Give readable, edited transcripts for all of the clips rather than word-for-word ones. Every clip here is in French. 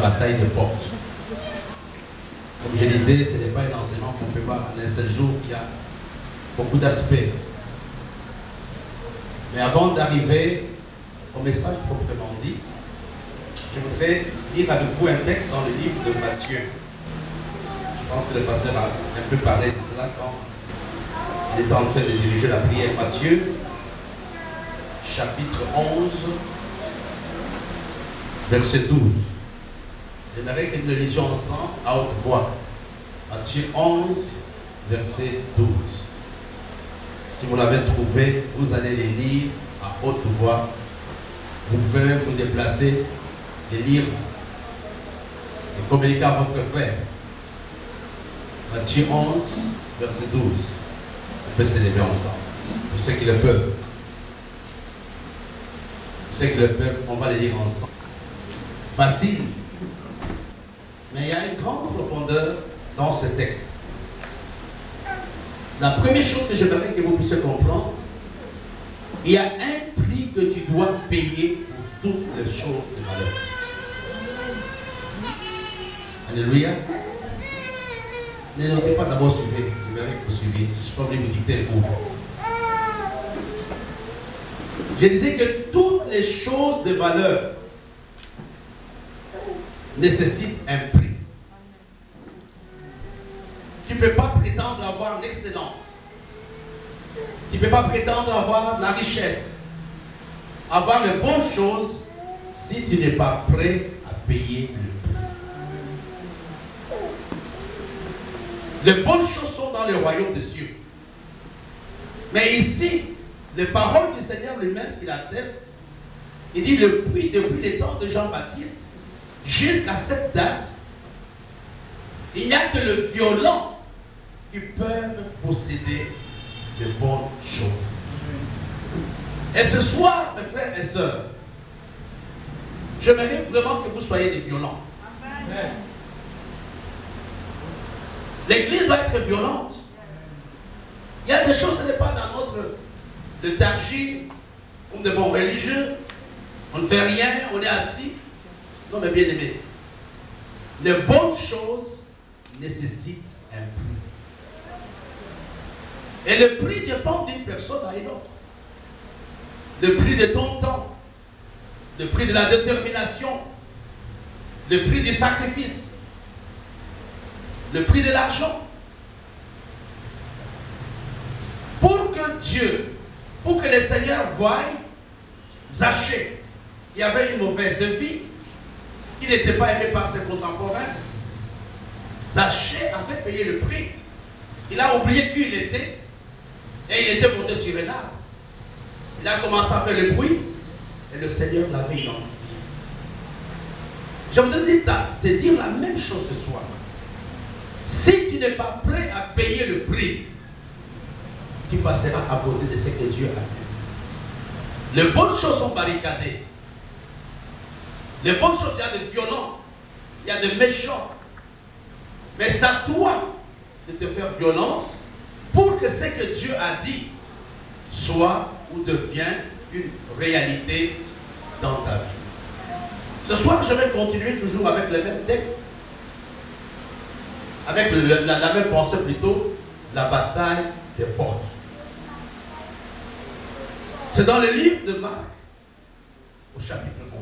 bataille de portes. Comme je disais, ce n'est pas un enseignement qu'on peut voir en un seul jour, qui a beaucoup d'aspects. Mais avant d'arriver au message proprement dit, je voudrais lire avec vous un texte dans le livre de Matthieu. Je pense que le pasteur a un peu parlé de cela quand il est en train de diriger la prière. Matthieu, chapitre 11, verset 12. J'aimerais que nous le lisions ensemble à haute voix. Matthieu 11, verset 12. Si vous l'avez trouvé, vous allez les lire à haute voix. Vous pouvez vous déplacer, les lire et communiquer à votre frère. Matthieu 11, verset 12. On peut s'élever ensemble. Pour ceux qui le peuvent. Pour ceux qui le peuvent, on va les lire ensemble. Facile. Mais il y a une grande profondeur dans ce texte. La première chose que j'aimerais que vous puissiez comprendre, il y a un prix que tu dois payer pour toutes les choses de valeur. Alléluia. Ne notez pas d'abord suivre, je verrai que vous suivez. Si je peux vous dicter le cours. Je disais que toutes les choses de valeur nécessitent un prix. Tu ne peux pas prétendre avoir l'excellence. Tu ne peux pas prétendre avoir la richesse, avoir les bonnes choses, si tu n'es pas prêt à payer le prix. Les bonnes choses sont dans le royaume des cieux. Mais ici, les paroles du Seigneur lui-même qui l'attestent, il dit le prix depuis les temps de Jean-Baptiste jusqu'à cette date, il n'y a que le violent qui peuvent posséder de bonnes choses. Et ce soir, mes frères et sœurs, j'aimerais vraiment que vous soyez des violents. Amen. L'église doit être violente. Il y a des choses, ce n'est pas dans notre léthargie, comme des bons religieux. On ne fait rien, on est assis. Non, mais bien aimé, les bonnes choses nécessitent un prix. Et le prix dépend d'une personne à une autre. Le prix de ton temps, le prix de la détermination, le prix du sacrifice, le prix de l'argent. Pour que Dieu, pour que le Seigneur voie Zachée, qui avait une mauvaise vie, qui n'était pas aimé par ses contemporains, Zachée avait payé le prix. Il a oublié qui il était et il était monté sur un arbre. Il a commencé à faire le bruit et le Seigneur l'avait identifié. Je voudrais te dire la même chose ce soir. Si tu n'es pas prêt à payer le prix, tu passeras à côté de ce que Dieu a fait. Les bonnes choses sont barricadées. Les bonnes choses, il y a des violents, il y a des méchants. Mais c'est à toi de te faire violence pour que ce que Dieu a dit soit ou devienne une réalité dans ta vie. Ce soir, je vais continuer toujours avec le même texte, avec la même pensée plutôt, la bataille des portes. C'est dans le livre de Marc, au chapitre 11.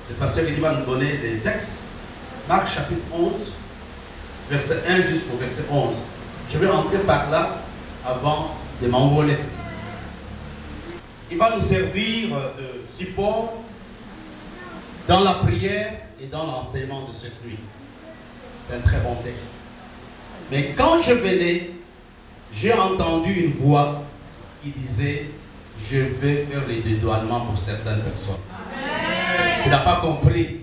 Le pasteur il va nous donner les textes. Marc chapitre 11, verset 1 jusqu'au verset 11. Je vais entrer par là avant de m'envoler. Il va nous servir de support dans la prière et dans l'enseignement de cette nuit. C'est un très bon texte. Mais quand je venais, j'ai entendu une voix qui disait « Je vais faire les dédouanements pour certaines personnes. » Tu n'as pas compris.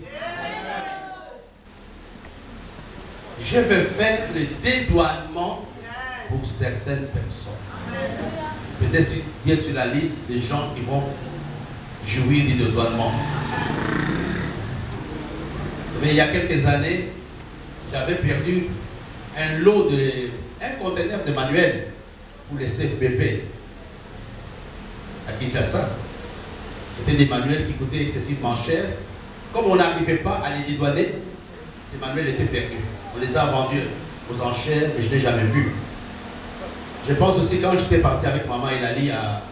Je vais faire le dédouanement pour certaines personnes. Peut-être dire sur la liste des gens qui vont jouir du dédouanement. Vous savez, il y a quelques années, j'avais perdu un conteneur de manuels pour les CFBP à Kinshasa. C'était des manuels qui coûtaient excessivement cher Comme on n'arrivait pas à les dédouaner, ces manuels étaient perdus. On les a vendus aux enchères et je ne l'ai jamais vu. Je pense aussi quand j'étais parti avec maman et Lali à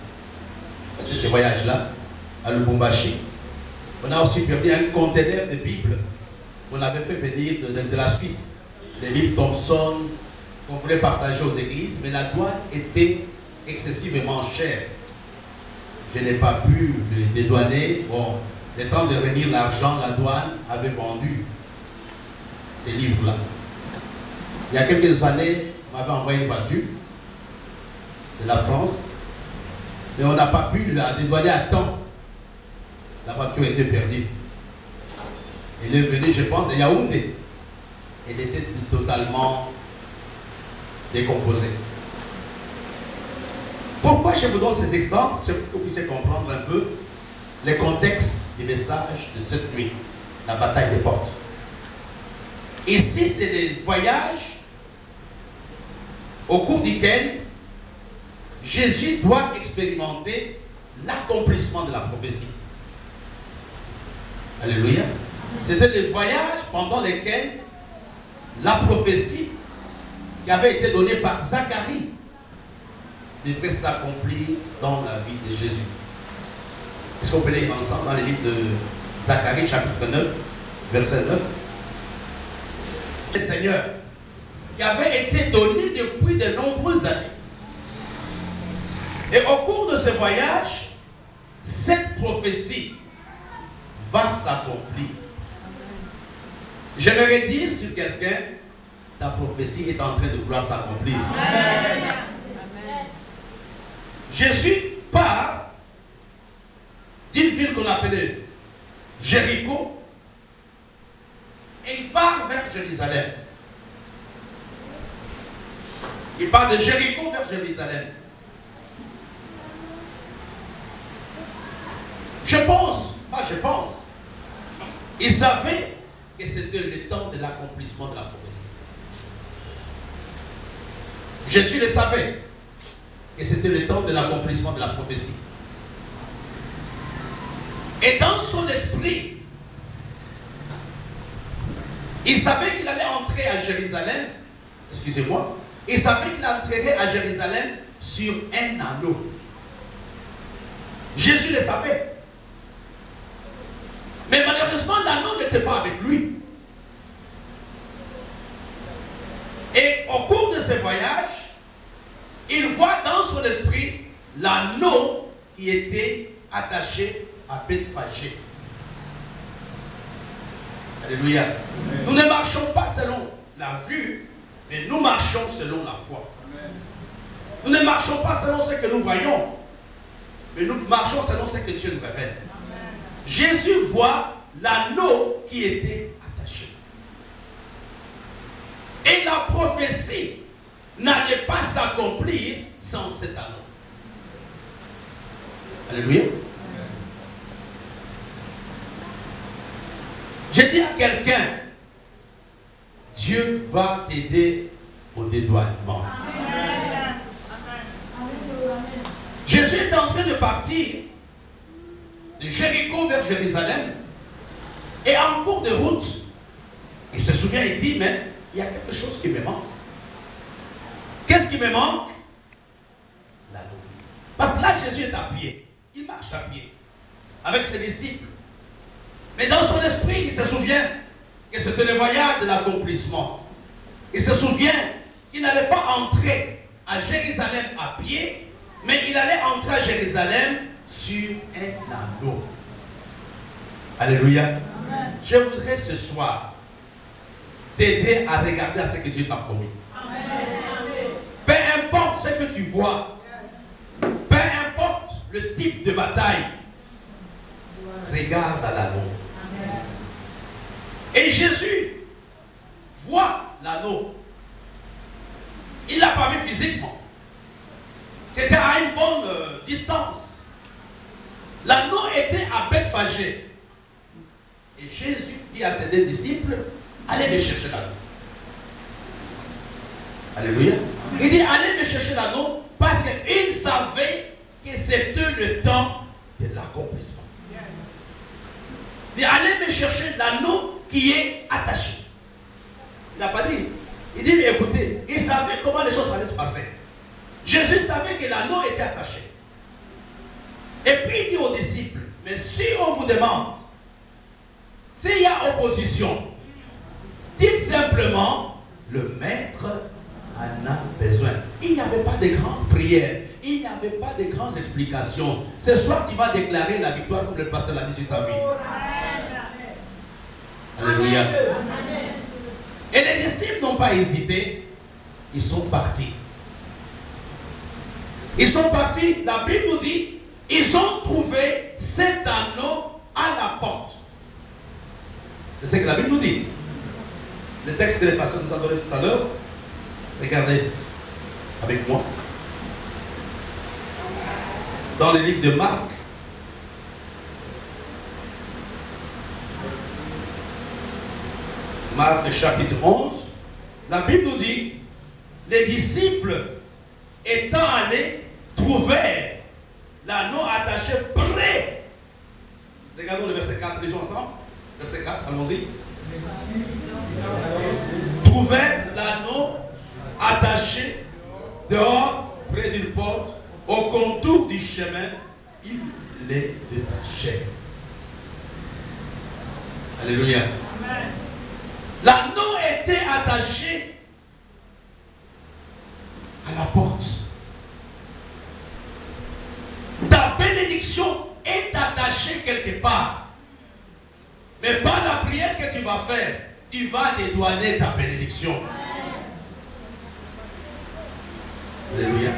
ces voyages-là, à Lubumbashi, on a aussi perdu un conteneur de Bibles qu'on avait fait venir de la Suisse. Les Bibles Thompson qu'on voulait partager aux églises, mais la douane était excessivement chère. Je n'ai pas pu le dédouaner. Bon, le temps de revenir l'argent, la douane avait vendu ces livres-là. Il y a quelques années, on m'avait envoyé une voiture de la France, mais on n'a pas pu la dédouaner à temps. La voiture était perdue. Elle est venue, je pense, de Yaoundé. Elle était totalement décomposée. Pourquoi je vous donne ces exemples? C'est pour que vous puissiez comprendre un peu le contexte du message de cette nuit, la bataille des portes. Ici, c'est des voyages au cours duquel Jésus doit expérimenter l'accomplissement de la prophétie. Alléluia. C'était des voyages pendant lesquels la prophétie qui avait été donnée par Zacharie devrait s'accomplir dans la vie de Jésus. Est-ce qu'on peut lire ensemble dans le livre de Zacharie, chapitre 9, verset 9? Le Seigneur, qui avait été donné depuis de nombreuses années. Et au cours de ce voyage, cette prophétie va s'accomplir. J'aimerais dire sur quelqu'un, ta prophétie est en train de vouloir s'accomplir. Jésus part d'une ville qu'on appelait Jéricho et il part vers Jérusalem. Il part de Jéricho vers Jérusalem. Je pense, il savait que c'était le temps de l'accomplissement de la prophétie. Jésus le savait que c'était le temps de l'accomplissement de la prophétie. Et dans son esprit, il savait qu'il allait entrer à Jérusalem, excusez-moi, il savait qu'il entrerait à Jérusalem sur un anneau. Jésus le savait. Mais malheureusement, l'anneau n'était pas avec lui. Et au cours de ce voyage, il voit dans son esprit l'anneau qui était attaché à Bethphagée. Alléluia. Amen. Nous ne marchons pas selon la vue, mais nous marchons selon la foi. Amen. Nous ne marchons pas selon ce que nous voyons, mais nous marchons selon ce que Dieu nous révèle. Amen. Jésus voit l'anneau qui était attaché. Et la prophétie n'allait pas s'accomplir sans cet anneau. Alléluia. Je dis à quelqu'un, Dieu va t'aider au dédouanement. Amen. Jésus est en train de partir de Jéricho vers Jérusalem et en cours de route, il se souvient, il dit, mais il y a quelque chose qui me manque. Qu'est-ce qui me manque? L'anneau. Parce que là, Jésus est à pied. Il marche à pied avec ses disciples. Mais dans son esprit, il se souvient que c'était le voyage de l'accomplissement. Il se souvient qu'il n'allait pas entrer à Jérusalem à pied, mais il allait entrer à Jérusalem sur un anneau. Alléluia. Amen. Je voudrais ce soir t'aider à regarder à ce que Dieu t'a promis. Amen. Peu importe ce que tu vois, peu importe le type de bataille, regarde à l'anneau. Et Jésus voit l'anneau. Il ne l'a pas vu physiquement. C'était à une bonne distance. L'anneau était à Bethphagée. Et Jésus dit à ses deux disciples, allez me chercher l'anneau. Alléluia. Il dit, allez me chercher l'anneau parce qu'il savait que c'était le temps de l'accomplissement. dit, allez me chercher l'anneau qui est attaché. Il n'a pas dit. Il dit, écoutez, il savait comment les choses allaient se passer. Jésus savait que l'anneau était attaché. Et puis il dit aux disciples, mais si on vous demande, s'il y a opposition, dites simplement, le maître en a besoin. Il n'y avait pas de grandes prières, il n'y avait pas de grandes explications. Ce soir, tu vas déclarer la victoire comme le pasteur l'a dit sur ta vie. Alléluia. Et les disciples n'ont pas hésité, ils sont partis. Ils sont partis, la Bible nous dit, ils ont trouvé cet anneau à la porte. C'est ce que la Bible nous dit. Le texte que les pasteurs nous ont donné tout à l'heure, regardez avec moi. Dans le livre de Marc, Marc chapitre 11, la Bible nous dit, les disciples étant allés trouver l'anneau attaché près. Regardons le verset 4, lisons ensemble. Verset 4, allons-y. Trouver l'anneau attaché dehors, près d'une porte, au contour du chemin, il les détachait. Alléluia. L'anneau était attaché à la porte. Ta bénédiction est attachée quelque part. Mais par la prière que tu vas faire, tu vas dédouaner ta bénédiction. Alléluia.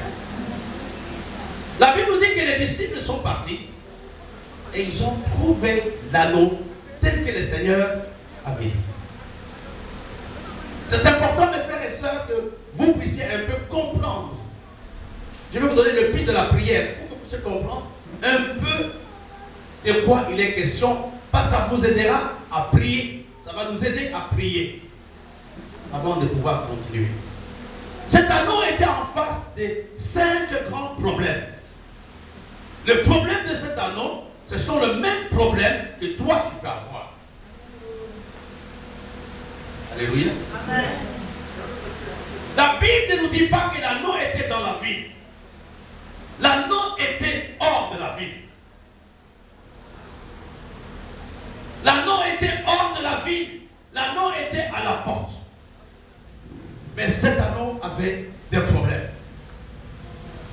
La Bible nous dit que les disciples sont partis et ils ont trouvé l'anneau tel que le Seigneur avait dit. C'est important, mes frères et sœurs, que vous puissiez un peu comprendre. Je vais vous donner le pitch de la prière pour que vous puissiez comprendre un peu de quoi il est question. Parce que ça vous aidera à prier. Ça va nous aider à prier avant de pouvoir continuer. Cet anneau était en face de 5 grands problèmes. Le problème de cet anneau, ce sont les mêmes problèmes que toi tu peux avoir. Alléluia. Amen. La Bible ne nous dit pas que l'anneau était dans la ville. L'anneau était hors de la ville. L'anneau était hors de la ville. L'anneau était à la porte. Mais cet anneau avait des problèmes.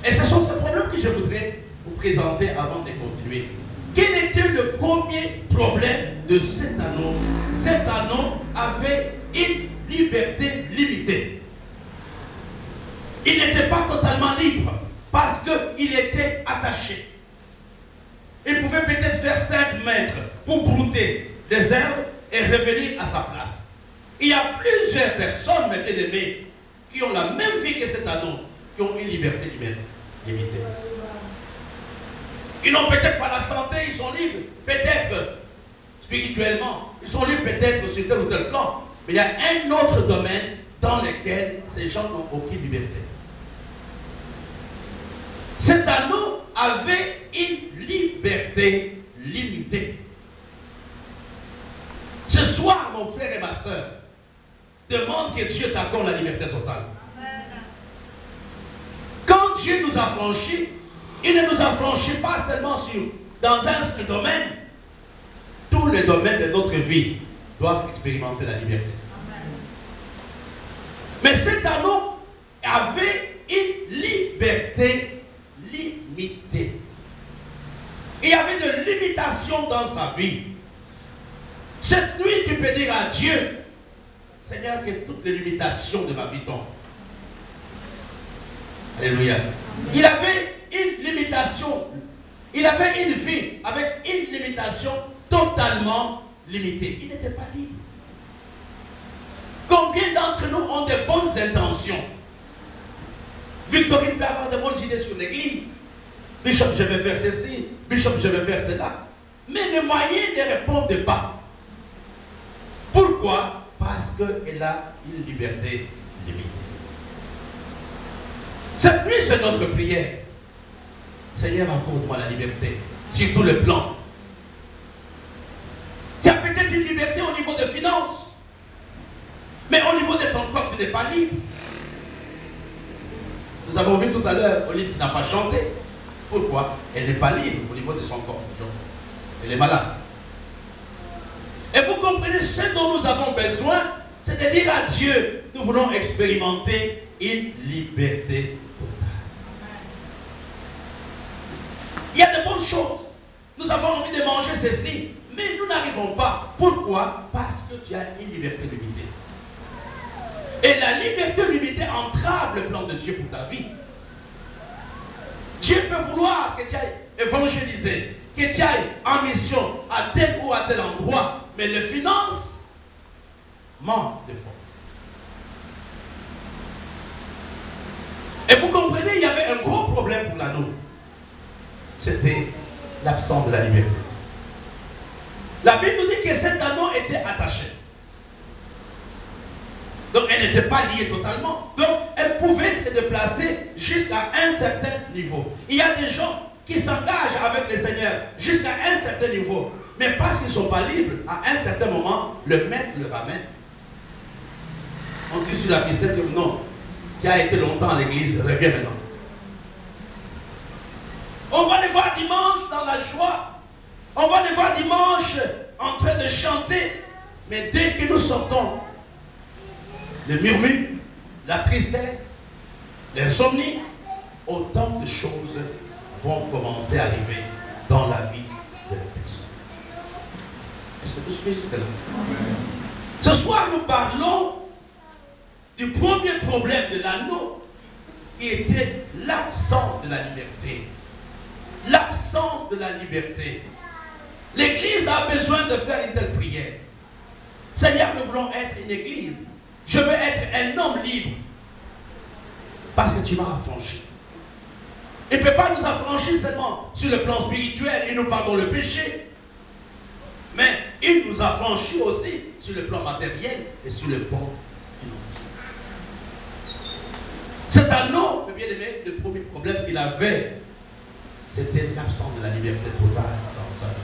Et ce sont ces problèmes que je voudrais vous présenter avant de continuer. Quel était le premier problème de cet anneau? Cet anneau avait une liberté limitée. Il n'était pas totalement libre parce qu'il était attaché. Il pouvait peut-être faire 5 mètres pour brouter les herbes et revenir à sa place. Il y a plusieurs personnes, mes bien-aimés, qui ont la même vie que cet anneau, qui ont une liberté humaine limitée. Ils n'ont peut-être pas la santé, ils sont libres, peut-être spirituellement, ils sont libres peut-être sur tel ou tel plan, mais il y a un autre domaine dans lequel ces gens n'ont aucune liberté. Cet anneau avait une liberté limitée. Ce soir, mon frère et ma soeur, demande que Dieu t'accorde la liberté totale. Amen. Quand Dieu nous a franchis, il ne nous a franchis pas seulement dans un seul domaine. Tous les domaines de notre vie doivent expérimenter la liberté. Amen. Mais cet anneau avait une liberté limitée. Il y avait de limitations dans sa vie. Cette nuit, tu peux dire à Dieu, Seigneur, que toutes les limitations de ma vie tombent. Alléluia. Il avait une limitation. Il avait une vie avec une limitation totalement limitée. Il n'était pas libre. Combien d'entre nous ont de bonnes intentions? Victorine peut avoir de bonnes idées sur l'église. Bishop, je vais faire ceci. Bishop, je vais faire cela. Mais les moyens ne répondent pas. Pourquoi? Parce qu'elle a une liberté limitée. Cette nuit, c'est notre prière. Seigneur, accorde-moi la liberté sur tous les plans. Tu une liberté au niveau des finances. Mais au niveau de ton corps, tu n'es pas libre. Nous avons vu tout à l'heure Olive qui n'a pas chanté. Pourquoi? Elle n'est pas libre au niveau de son corps. Elle est malade. Et vous comprenez, ce dont nous avons besoin, c'est de dire à Dieu, nous voulons expérimenter une liberté totale. Il y a de bonnes choses. Nous avons envie de manger ceci, mais nous n'arrivons pas. Pourquoi? Parce que tu as une liberté limitée. Et la liberté limitée entrave le plan de Dieu pour ta vie. Dieu peut vouloir que tu ailles évangéliser, que tu ailles en mission à tel ou à tel endroit, mais les finances manquent de fois. Et vous comprenez, il y avait un gros problème pour l'anneau. C'était l'absence de la liberté. La Bible nous dit que cet anneau était attaché. Donc elle n'était pas liée totalement. Donc elle pouvait se déplacer jusqu'à un certain niveau. Il y a des gens qui s'engagent avec le Seigneur jusqu'à un certain niveau. Mais parce qu'ils ne sont pas libres, à un certain moment, le maître le ramène. On dit sur la ficelle que non, tu as été longtemps à l'église, reviens maintenant. On va les voir dimanche dans la joie. On va les voir dimanche en train de chanter. Mais dès que nous sortons, le murmure, la tristesse, l'insomnie, autant de choses vont commencer à arriver dans la vie de la personne. Est-ce que vous suivez jusqu'à là? Ce soir, nous parlons du premier problème de l'anneau qui était l'absence de la liberté. L'absence de la liberté. L'Église a besoin de faire une telle prière. Seigneur, nous voulons être une Église. Je veux être un homme libre. Parce que tu m'as affranchi. Il ne peut pas nous affranchir seulement sur le plan spirituel et nous pardonne le péché. Mais il nous affranchit aussi sur le plan matériel et sur le plan financier. Cet anneau, bien aimé, le premier problème qu'il avait, c'était l'absence de la liberté totale dans sa vie.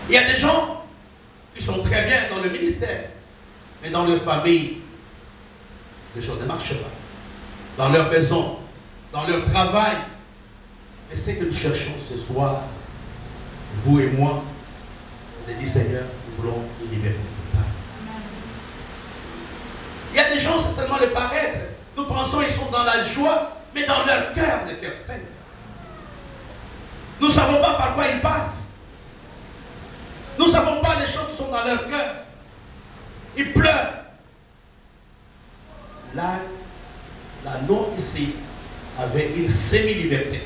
Il y a des gens qui sont très bien dans le ministère, mais dans leur famille, les choses ne marchent pas. Dans leur maison, dans leur travail. Et c'est que nous cherchons ce soir, vous et moi, on a dit Seigneur, nous voulons une liberté totale. Il y a des gens, c'est seulement le paraître. Nous pensons qu'ils sont dans la joie, mais dans leur cœur, le cœur saint. Nous ne savons pas par quoi ils passent. Nous ne savons pas les choses qui sont dans leur cœur. Ils pleurent. Là, l'anneau ici avait une semi-liberté.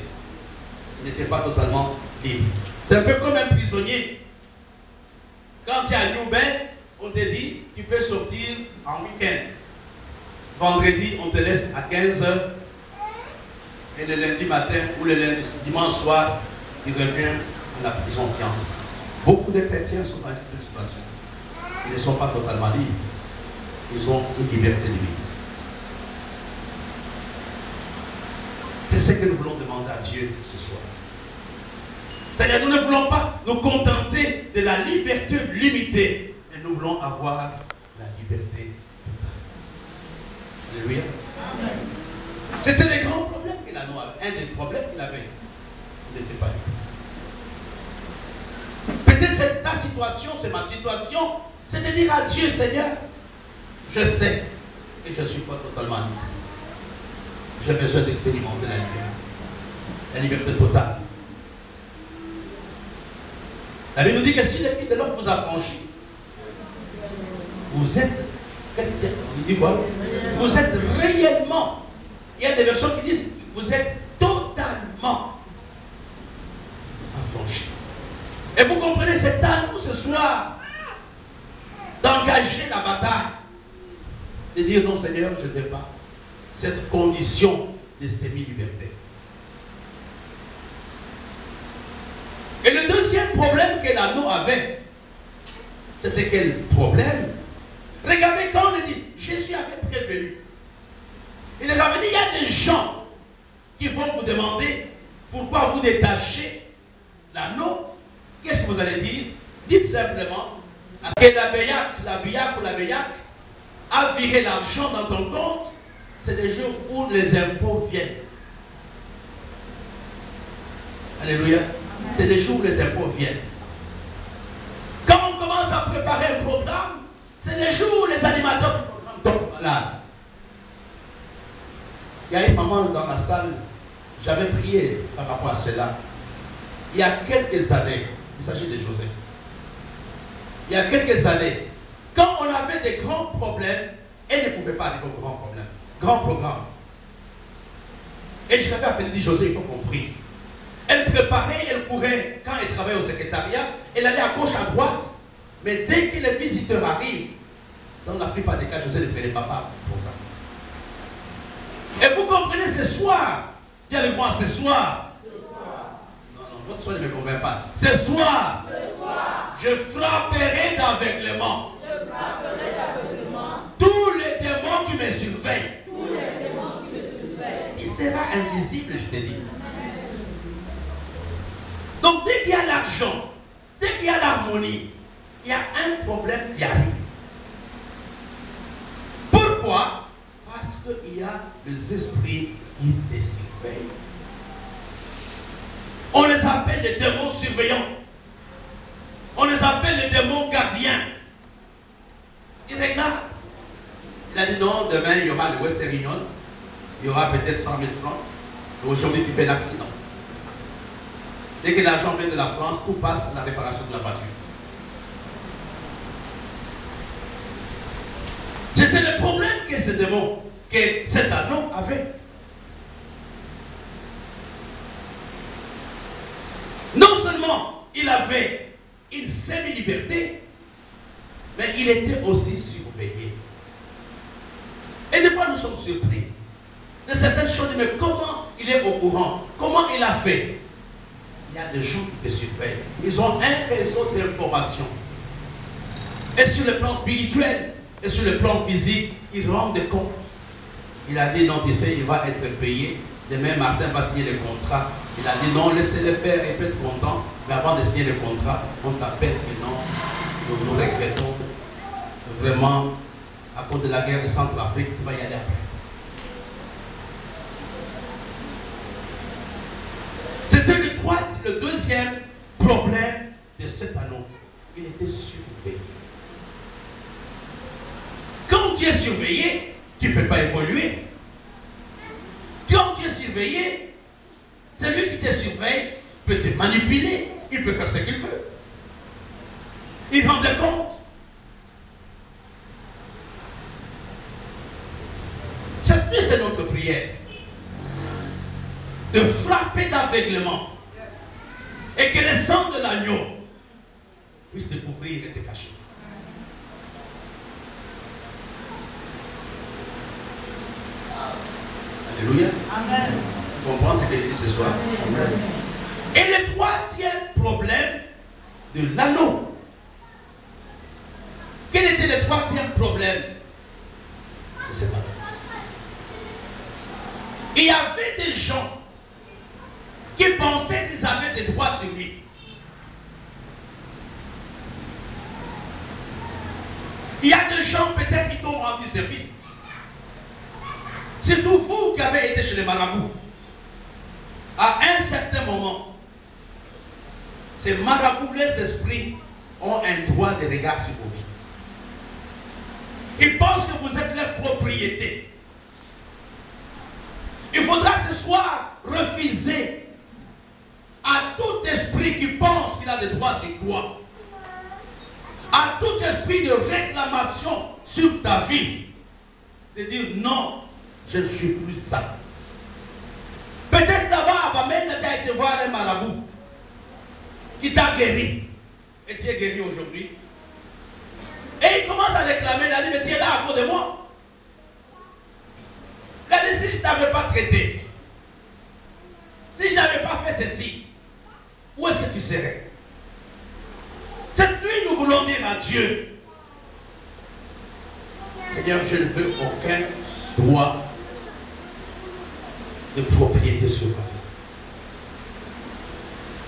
Il n'était pas totalement libre. C'est un peu comme un prisonnier. Quand tu as une nouvelle, on te dit, tu peux sortir en week-end. Vendredi, on te laisse à 15 h. Et le lundi matin ou le dimanche soir, il revient à la prison qui entre. Beaucoup de chrétiens sont dans cette situation. Ils ne sont pas totalement libres. Ils ont une liberté limitée. C'est ce que nous voulons demander à Dieu ce soir. C'est-à-dire, nous ne voulons pas nous contenter de la liberté limitée, mais nous voulons avoir la liberté totale. Alléluia. C'était le grand problème qu'il avait. Un des problèmes qu'il avait. Il n'était pas libre. Peut-être c'est ta situation, c'est ma situation. C'est de dire à Dieu, Seigneur, je sais que je ne suis pas totalement libre. J'ai besoin d'expérimenter la liberté. La liberté totale. La Bible nous dit que si le Fils de l'homme vous a franchi, vous êtes, il dit quoi? Vous êtes réellement, il y a des versions qui disent, vous êtes totalement affranchis. Et vous comprenez, c'est à nous ce soir d'engager la bataille, de dire non Seigneur, je ne vais pas. Cette condition de semi-liberté. Et le deuxième problème que l'anneau avait, c'était quel problème? Regardez quand on dit, Jésus avait prévenu. Il leur avait dit, il y a des gens qui vont vous demander pourquoi vous détachez l'anneau qu'est-ce que vous allez dire? Dites simplement que la biac ou la béac a viré l'argent dans ton compte. C'est des jours où les impôts viennent. Alléluia. C'est des jours où les impôts viennent. Quand on commence à préparer un programme, c'est les jours où les animateurs du programme tombent malades. Il y a une maman dans la salle, j'avais prié par rapport à cela. Il y a quelques années, il s'agit de José. Il y a quelques années, quand on avait des grands problèmes, elle ne pouvait pas arriver aux grands problèmes, grands programmes. Et je l'avais appelé, dit José, il faut qu'on prie. Elle préparait, elle courait, quand elle travaillait au secrétariat, elle allait à gauche, à droite. Mais dès que les visiteurs arrivent, dans la plupart des cas, José ne prenait pas part au programme. Et vous comprenez, ce soir, dis avec moi, ce soir. Non, votre soir ne me convainc pas. Ce soir, je frapperai d'aveuglement. Tous les démons qui me surveillent. Il sera invisible, je te dis. Donc dès qu'il y a l'argent, dès qu'il y a l'harmonie, il y a un problème qui arrive. Pourquoi? Parce qu'il y a les esprits qui les surveillent. On les appelle les démons surveillants. On les appelle les démons gardiens. Ils regardent. Il a dit non, demain il y aura le Western Union. Il y aura peut-être 100 000 francs. Et aujourd'hui tu fais l'accident. Dès que l'argent vient de la France, tout passe à la réparation de la voiture. C'était le problème que ce démon, que cet anneau avait. Non seulement il avait une semi-liberté, mais il était aussi surveillé. Et des fois nous sommes surpris de certaines choses, mais comment il est au courant? Comment il a fait? Il y a des gens qui te surveillent. Ils ont un réseau d'informations. Et sur le plan spirituel, et sur le plan physique, ils rendent compte. Il a dit non, tu sais, il va être payé. Demain, Martin va signer le contrat. Il a dit non, laissez-le faire, il peut être content. Mais avant de signer le contrat, on t'appelle que non, nous nous regrettons. Vraiment, à cause de la guerre de Centrafrique, tu vas y aller après. C'était le deuxième problème de cet anneau. Il était surveillé. Quand tu es surveillé, tu ne peux pas évoluer. Quand tu es surveillé, celui qui te surveille peut te manipuler. Il peut faire ce qu'il veut. Il rend compte. Cette nuit, c'est notre prière. De frapper d'aveuglement. Et que le sang de l'agneau puisse te couvrir et te cacher. Alléluia. Amen. Tu comprends ce que je dis ce soir? Amen. Et le troisième problème de l'anneau. Quel était le troisième problème de cet anneau? Il y avait des gens qui pensaient qu'ils avaient des droits sur lui. Il y a des gens peut-être qui t'ont rendu service. Surtout vous qui avez été chez les marabouts. À un certain moment, ces marabouts, les esprits, ont un droit de regard sur vos vies. Ils pensent que vous êtes leur propriété. Il faudra ce soir refuser à tout esprit qui pense qu'il a des droits sur toi, à tout esprit de réclamation sur ta vie, de dire non, je ne suis plus ça. Peut-être d'abord, même tu as été voir un marabout qui t'a guéri, et tu es guéri aujourd'hui. Et il commence à réclamer, il a dit, mais tu es là à cause de moi. Il a dit, si je ne t'avais pas traité, si je n'avais pas fait ceci, où est-ce que tu serais? Cette nuit, nous voulons dire à Dieu, Seigneur, je ne veux aucun droit de propriété sur ma vie.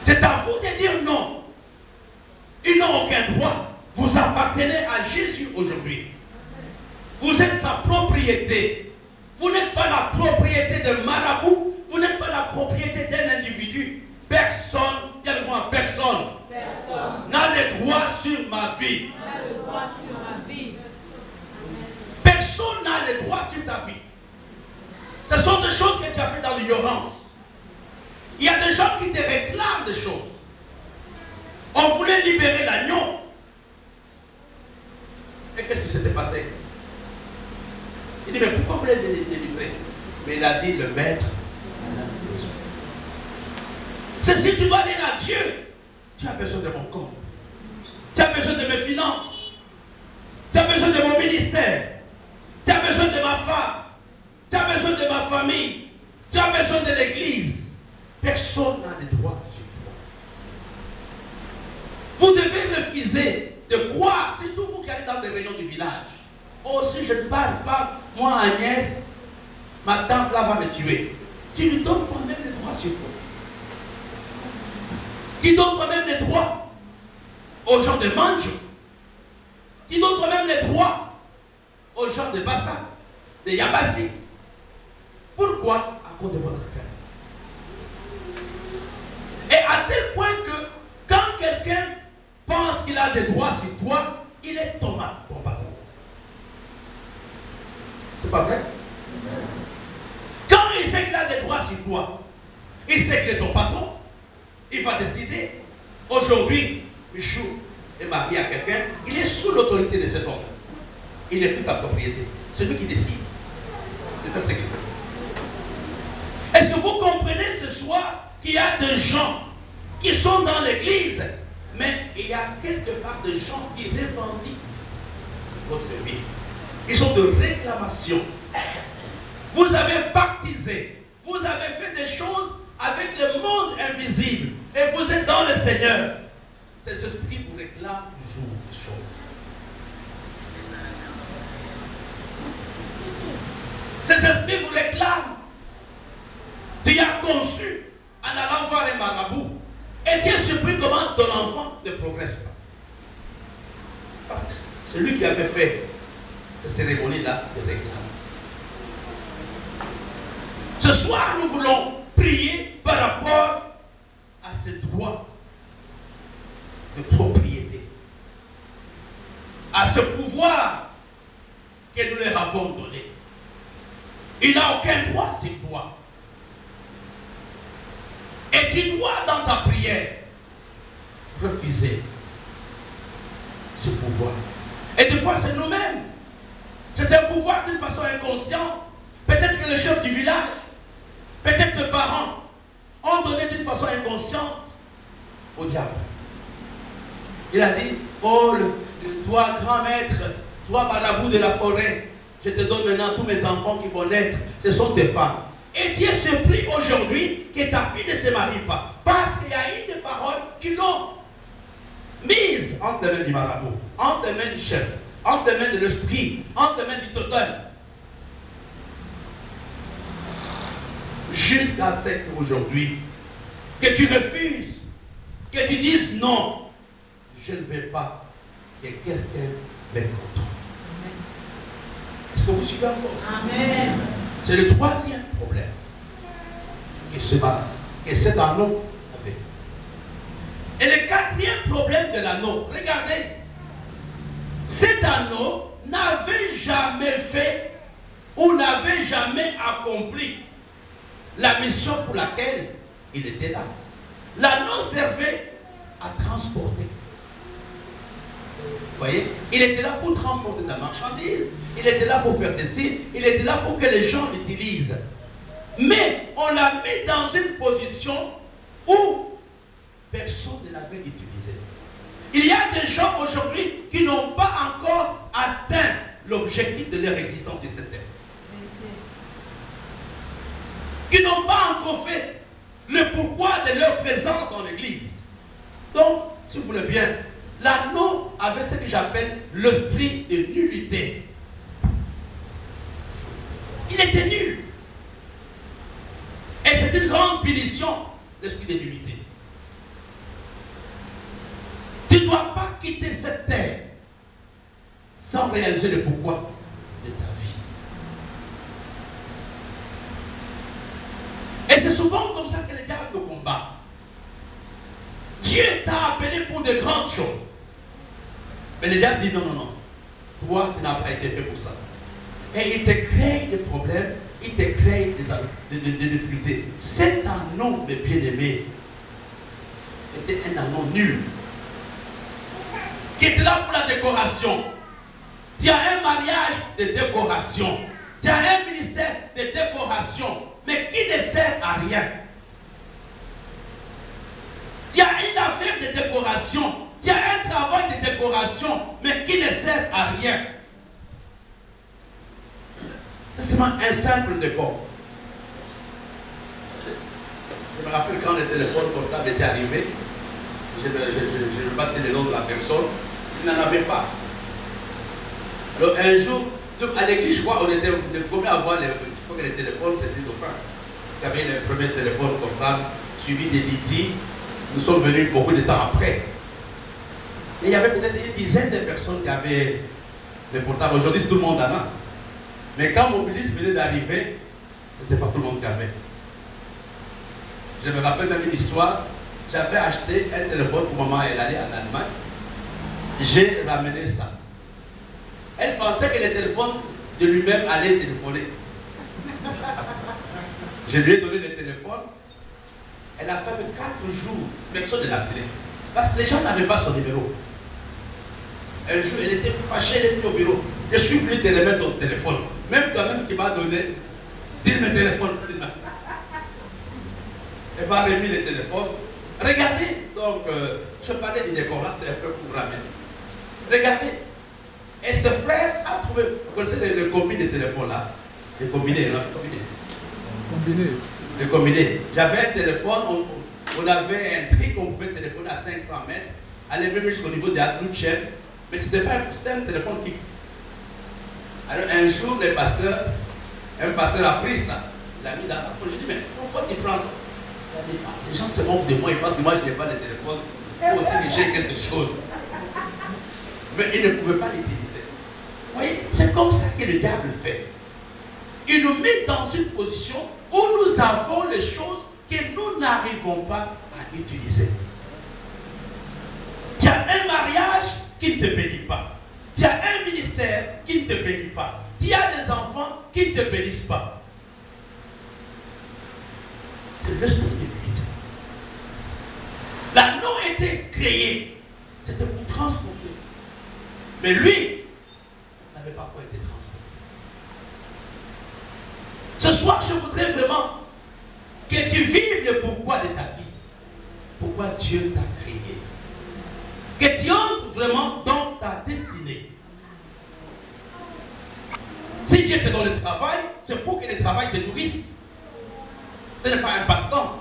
C'est à vous de dire non. un droit. Vous appartenez à Jésus aujourd'hui. Vous êtes sa propriété. Vous n'êtes pas la propriété d'un marabout. Vous n'êtes pas la propriété d'un individu. Personne, dis-moi, personne n'a le droit sur ma vie. Personne n'a le droit sur ta vie. Ce sont des choses que tu as fait dans l'ignorance. Il y a des gens qui te réclament des choses. On voulait libérer l'agneau. Et qu'est-ce qui s'était passé? Il dit, mais pourquoi vous voulez délivrer? Mais il a dit, le maître. C'est si tu dois dire à Dieu, tu as besoin de mon corps. Tu as besoin de mes finances. Tu as besoin de mon ministère. Tu as besoin de ma femme. Tu as besoin de ma famille. Tu as besoin de l'église. Personne n'a de droit sur toi. Vous devez refuser de croire, surtout vous qui allez dans des réunions du village. Oh, si je ne parle pas, moi Agnès, ma tante là va me tuer. Tu lui donnes toi-même les droits sur toi. Tu donnes toi-même les droits aux gens de Manjo. Tu donnes toi-même les droits aux gens de Bassa, de Yabassi. Pourquoi? À cause de votre cœur. Et à tel point que quand quelqu'un pense qu'il a des droits sur toi, il est ton patron. C'est pas vrai? Quand il sait qu'il a des droits sur toi, il sait qu'il est ton patron, il va décider. Aujourd'hui, Michou est marié à quelqu'un, il est sous l'autorité de cet homme. Il n'est plus ta propriété. C'est lui qui décide de faire ce qu'il fait. Est-ce que vous comprenez ce soir qu'il y a des gens qui sont dans l'église, mais il y a quelque part des gens qui revendiquent votre vie. Ils ont de réclamations. Vous avez baptisé, vous avez fait des choses avec le monde invisible et vous êtes dans le Seigneur. Ces esprits vous réclament toujours des choses. Ces esprits vous réclament. Tu as conçu en allant voir un marabout et tu es surpris comment ton enfant ne progresse pas. Parce que celui qui avait fait cette cérémonie-là te réclame. Ce soir, nous voulons prier par rapport à ce droit de propriété, à ce pouvoir que nous leur avons donné. Il n'a aucun droit sur toi. Et tu dois dans ta prière refuser ce pouvoir. Et des fois c'est nous-mêmes. C'est un pouvoir d'une façon inconsciente. Peut-être que le chef du village, peut-être que les parents ont donné d'une façon inconsciente au diable. Il a dit, oh toi grand maître, toi marabout de la forêt, je te donne maintenant tous mes enfants qui vont naître, ce sont tes femmes. Et tu es surpris aujourd'hui que ta fille ne se marie pas. Parce qu'il y a eu des paroles qui l'ont mise entre les mains du marabout, entre les mains du chef, entre les mains de l'esprit, entre les mains du totem. Jusqu'à ce qu'aujourd'hui, que tu refuses, que tu dises non, je ne veux pas que quelqu'un me contrôle. Est-ce que vous suivez encore? Amen. C'est le troisième problème que cet anneau avait. Et le quatrième problème de l'anneau, regardez, cet anneau n'avait jamais fait ou n'avait jamais accompli la mission pour laquelle il était là. L'anneau servait à transporter. Vous voyez, il était là pour transporter de la marchandise, il était là pour faire ceci, il était là pour que les gens l'utilisent. Mais on l'a mis dans une position où personne ne l'avait utilisé. Il y a des gens aujourd'hui qui n'ont pas encore atteint l'objectif de leur existence sur cette terre. Qui n'ont pas encore fait le pourquoi de leur présence dans l'église. Donc, si vous voulez bien, l'anneau avait ce que j'appelle l'esprit de nullité. Il était nul. Et c'est une grande punition, l'esprit de nullité. Tu ne dois pas quitter pas réalisé le pourquoi de ta vie. Et c'est souvent comme ça que le diable le combat. Dieu t'a appelé pour de grandes choses. Mais le diable dit non, non, non. Toi, tu n'as pas été fait pour ça. Et il te crée des problèmes, il te crée des difficultés. Cet anneau, mes bien-aimés, était un anneau nul. Qui était là pour la décoration. Tu as un mariage de décoration. Tu as un ministère de décoration. Mais qui ne sert à rien. Tu as une affaire de décoration. Tu as un travail de décoration. Mais qui ne sert à rien. C'est seulement un simple décor. Je me rappelle quand le téléphone portable était arrivé. Je ne passe le nom de la personne. Il n'en avait pas. Alors un jour, à l'église, je crois, on était le premier à avoir les téléphones, c'était Dauphin. Il y avait le premier téléphone portable, suivi des Diti. Nous sommes venus beaucoup de temps après. Et il y avait peut-être une dizaine de personnes qui avaient les portables. Aujourd'hui, tout le monde en a. Mais quand Mobilis venait d'arriver, ce n'était pas tout le monde qui avait. Je me rappelle même une histoire. J'avais acheté un téléphone pour maman, elle allait en Allemagne. J'ai ramené ça. Elle pensait que le téléphone de lui-même allait téléphoner. Je lui ai donné le téléphone. Elle a fait 4 jours, personne ne l'a appelé. Parce que les gens n'avaient pas son numéro. Un jour, elle était fâchée, elle est venue au bureau. Je suis venu te remettre ton téléphone. Même toi-même qui m'a donné, dis le téléphone. Elle m'a remis le téléphone. Regardez, donc, je parlais du décor, là, c'est un peu pour ramener. Regardez. Et ce frère a trouvé, vous connaissez les combinés de téléphone là? Les combinés, non? Combinés. Les combinés. J'avais un téléphone, on avait un trick, on pouvait téléphoner à 500 mètres, aller même jusqu'au niveau de la chaîne, mais c'était un téléphone fixe. Alors un jour, un pasteur a pris ça, il a mis dans la poche. Je dis, mais pourquoi tu prends ça? Il a dit, ah, les gens se moquent de moi, ils pensent que moi je n'ai pas de téléphone, il faut aussi que j'ai quelque chose. Mais il ne pouvait pas l'utiliser. Vous voyez, c'est comme ça que le diable fait. Il nous met dans une position où nous avons les choses que nous n'arrivons pas à utiliser. Tu as un mariage qui ne te bénit pas. Tu as un ministère qui ne te bénit pas. Tu as des enfants qui ne te bénissent pas. C'est l'esprit de l'humanité. L'anneau était créé. C'était pour transporter. Mais lui n'avait pas encore été transporté. Ce soir, je voudrais vraiment que tu vives le pourquoi de ta vie. Pourquoi Dieu t'a créé. Que tu entres vraiment dans ta destinée. Si Dieu te donne le travail, c'est pour que le travail te nourrisse. Ce n'est pas un passe-temps.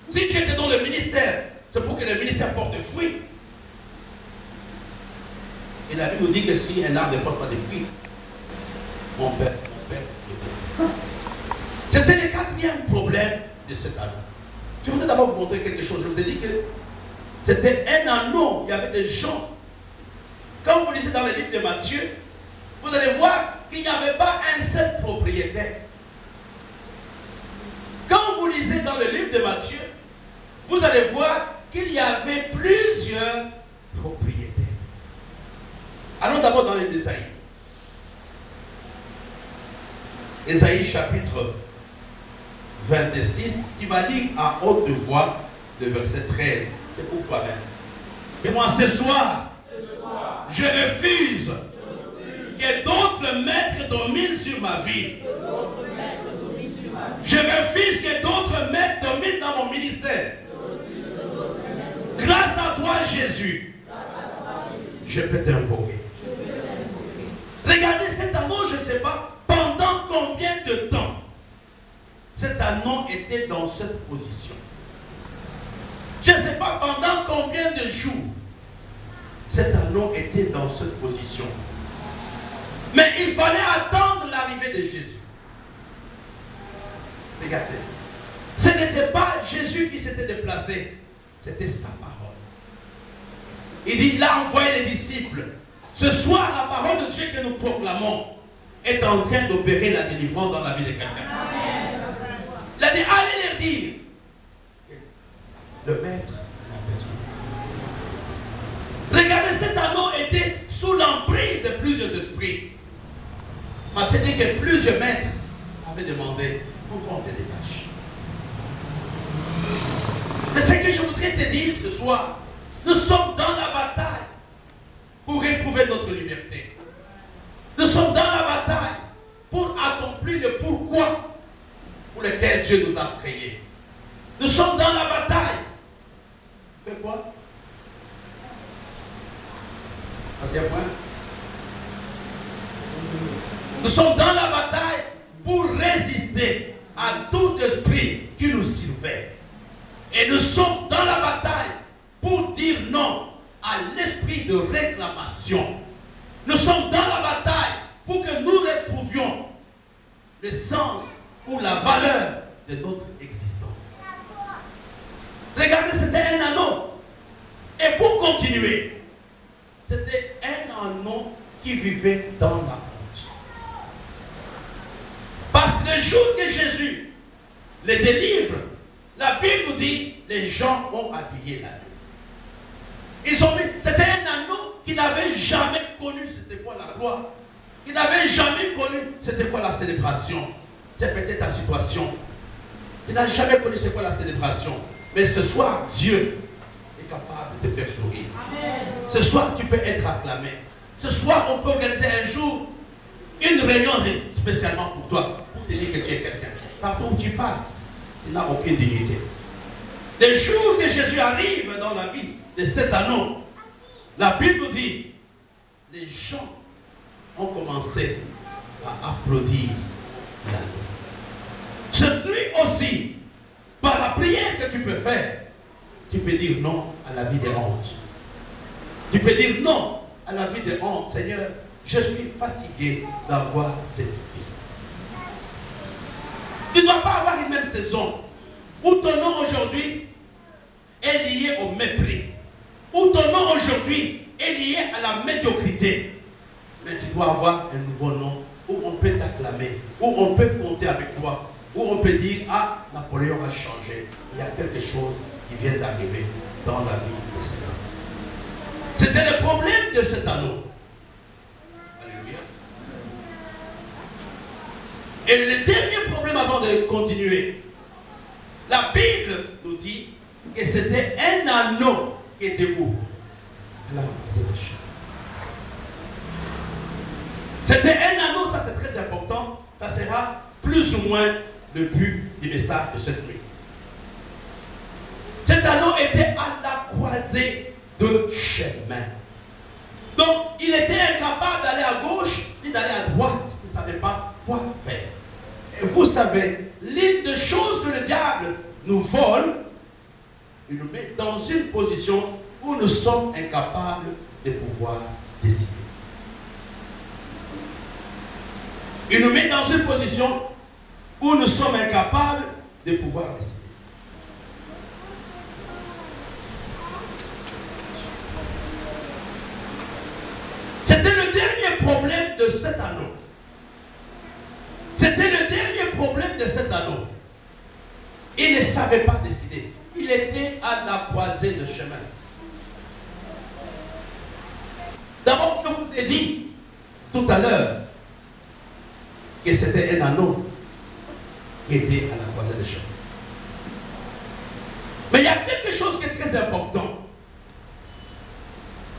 Si Dieu te donne le ministère, c'est pour que le ministère porte des fruits. Et la Bible nous dit que si un arbre ne porte pas de fruits, mon père. C'était le 4e problème de cet anneau. Je voudrais d'abord vous montrer quelque chose. Je vous ai dit que c'était un anneau. Il y avait des gens. Quand vous lisez dans le livre de Matthieu, vous allez voir qu'il n'y avait pas un seul propriétaire. Quand vous lisez dans le livre de Matthieu, vous allez voir qu'il y avait plusieurs propriétaires. Allons d'abord dans les Ésaïe. Ésaïe chapitre 26, qui va lire à haute voix le verset 13. C'est pourquoi même. Et moi ce soir, je refuse que d'autres maîtres dominent sur ma vie. Je refuse que d'autres maîtres dominent dans mon ministère. Grâce à toi, Jésus, je peux t'invoquer. Regardez cet anneau, je ne sais pas pendant combien de temps cet anneau était dans cette position. Je ne sais pas pendant combien de jours cet anneau était dans cette position. Mais il fallait attendre l'arrivée de Jésus. Regardez. Ce n'était pas Jésus qui s'était déplacé, c'était sa parole. Il dit, il a envoyé les disciples Ce soir, la parole de Dieu que nous proclamons est en train d'opérer la délivrance dans la vie de quelqu'un. Il a dit, allez leur dire. Le maître a besoin. Regardez, cet anneau était sous l'emprise de plusieurs esprits. Matthieu dit que plusieurs maîtres avaient demandé pourquoi on te détache. C'est ce que je voudrais te dire ce soir. Nous sommes dans la bataille pour retrouver notre liberté. Nous sommes dans la bataille pour accomplir le pourquoi pour lequel Dieu nous a créés. Nous sommes dans la bataille. Fais quoi? Troisième point. Nous sommes dans la bataille pour résister à tout esprit qui nous surveille. Et nous sommes dans la bataille pour dire non à l'esprit de réclamation. Nous sommes dans la bataille pour que nous retrouvions le sens ou la valeur de notre existence. Regardez, c'était un anneau. Et pour continuer, c'était un anneau qui vivait dans la honte. Parce que le jour que Jésus les délivre, la Bible nous dit, les gens ont habillé l'anneau. Ils ont mis, c'était un anneau qui n'avait jamais connu c'était quoi la gloire. Qui n'avait jamais connu c'était quoi la célébration. C'est peut-être ta situation. Tu n'as jamais connu c'est quoi la célébration. Mais ce soir, Dieu est capable de te faire sourire. Amen. Ce soir, tu peux être acclamé. Ce soir, on peut organiser un jour une réunion spécialement pour toi, pour te dire que tu es quelqu'un. Partout où tu passes, tu n'as aucune dignité. Le jour que Jésus arrive dans la vie de cet anneau, la Bible nous dit, les gens ont commencé à applaudir l'anneau. Cette nuit aussi, par la prière que tu peux faire, tu peux dire non à la vie de honte. Tu peux dire non à la vie de honte. Seigneur, je suis fatigué d'avoir cette vie. Tu ne dois pas avoir une même saison où ton nom aujourd'hui est lié au mépris, où ton nom aujourd'hui est lié à la médiocrité. Mais tu dois avoir un nouveau nom où on peut t'acclamer, où on peut compter avec toi, où on peut dire, ah, Napoléon a changé. Il y a quelque chose qui vient d'arriver dans la vie de cet anneau. C'était le problème de cet anneau. Alléluia. Et le dernier problème avant de continuer, la Bible nous dit que c'était un anneau qui était où? À la croisée des champs. C'était un anneau, ça c'est très important. Ça sera plus ou moins le but du message de cette nuit. Cet anneau était à la croisée de chemin. Donc, il était incapable d'aller à gauche ni d'aller à droite. Il ne savait pas quoi faire. Et vous savez, l'une des choses que le diable nous vole, il nous met dans une position où nous sommes incapables de pouvoir décider. Il nous met dans une position où nous sommes incapables de pouvoir décider. C'était le dernier problème de cet anneau. C'était le dernier problème de cet anneau. Il ne savait pas décider. Il était à la croisée de chemin. D'abord, je vous ai dit tout à l'heure que c'était un anneau qui était à la croisée de chemin. Mais il y a quelque chose qui est très important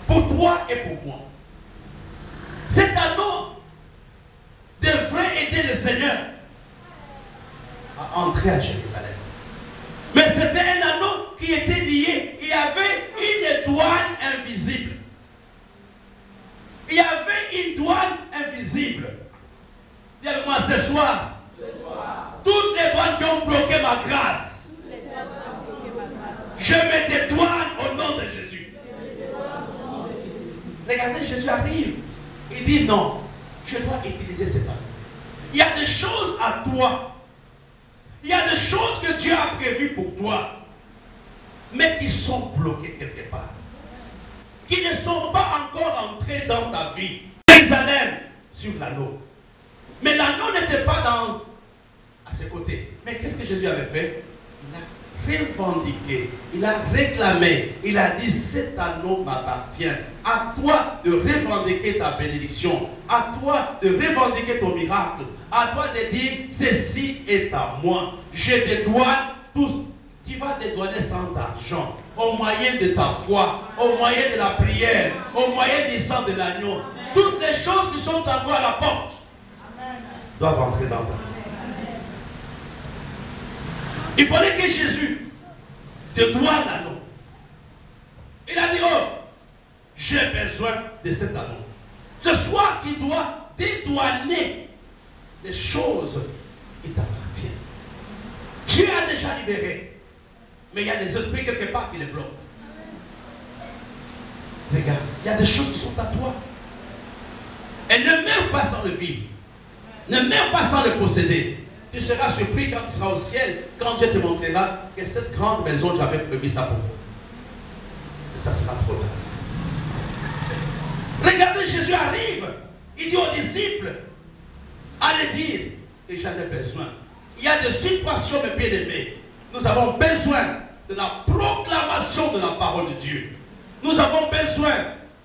pour toi et pour moi. Cet anneau devrait aider le Seigneur à entrer à Jérusalem. Mais c'était un anneau qui était lié. Il y avait une étoile invisible. Il y avait une douane invisible. Dis avec moi ce soir. Toutes les douanes qui ont bloqué ma grâce. Je mets des douanes au nom de Jésus. Regardez, Jésus arrive. Il dit non, je dois utiliser cet anneau. Il y a des choses à toi. Il y a des choses que Dieu a prévues pour toi. Mais qui sont bloquées quelque part. Qui ne sont pas encore encore entré dans ta vie. Jérusalem sur l'anneau. Mais l'anneau n'était pas à ses côtés. Mais qu'est-ce que Jésus avait fait? Il a revendiqué, il a réclamé, il a dit cet anneau m'appartient. À toi de revendiquer ta bénédiction, à toi de revendiquer ton miracle, à toi de dire ceci est à moi. Je dédouane tout. Tu vas dédouaner sans argent, au moyen de ta foi, au moyen de la prière, au moyen du sang de l'agneau. Toutes les choses qui sont encore à la porte doivent entrer dans ta vie. Il fallait que Jésus dédouane l'anneau. Il a dit, oh, j'ai besoin de cet anneau. Ce soir, tu dois dédouaner les choses qui t'appartiennent. Dieu a déjà libéré. Mais il y a des esprits quelque part qui les bloquent. Regarde, il y a des choses qui sont à toi. Et ne meurs pas sans le vivre. Ne meurs pas sans le posséder. Tu seras surpris quand tu seras au ciel, quand Dieu te montrera que cette grande maison, j'avais prévu ça pour toi. Et ça sera trop tard. Regardez, Jésus arrive. Il dit aux disciples, allez dire, et j'en ai besoin. Il y a des situations, mes bien-aimés. Nous avons besoin de la proclamation de la parole de Dieu. Nous avons besoin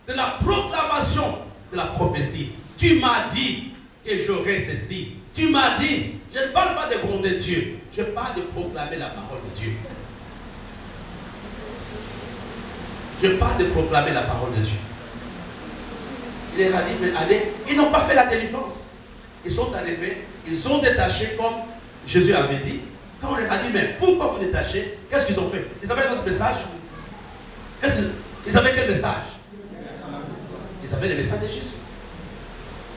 de la proclamation de la prophétie. Tu m'as dit que j'aurai ceci. Tu m'as dit, je ne parle pas de gronder Dieu, je parle de proclamer la parole de Dieu. Je parle de proclamer la parole de Dieu. Il leur a dit, mais allez, ils n'ont pas fait la délivrance. Ils sont arrivés, ils ont détaché comme Jésus avait dit. Quand on leur a dit, mais pourquoi vous détachez? Qu'est-ce qu'ils ont fait? Ils avaient notre message. Ils avaient quel message? Ils avaient le message de Jésus.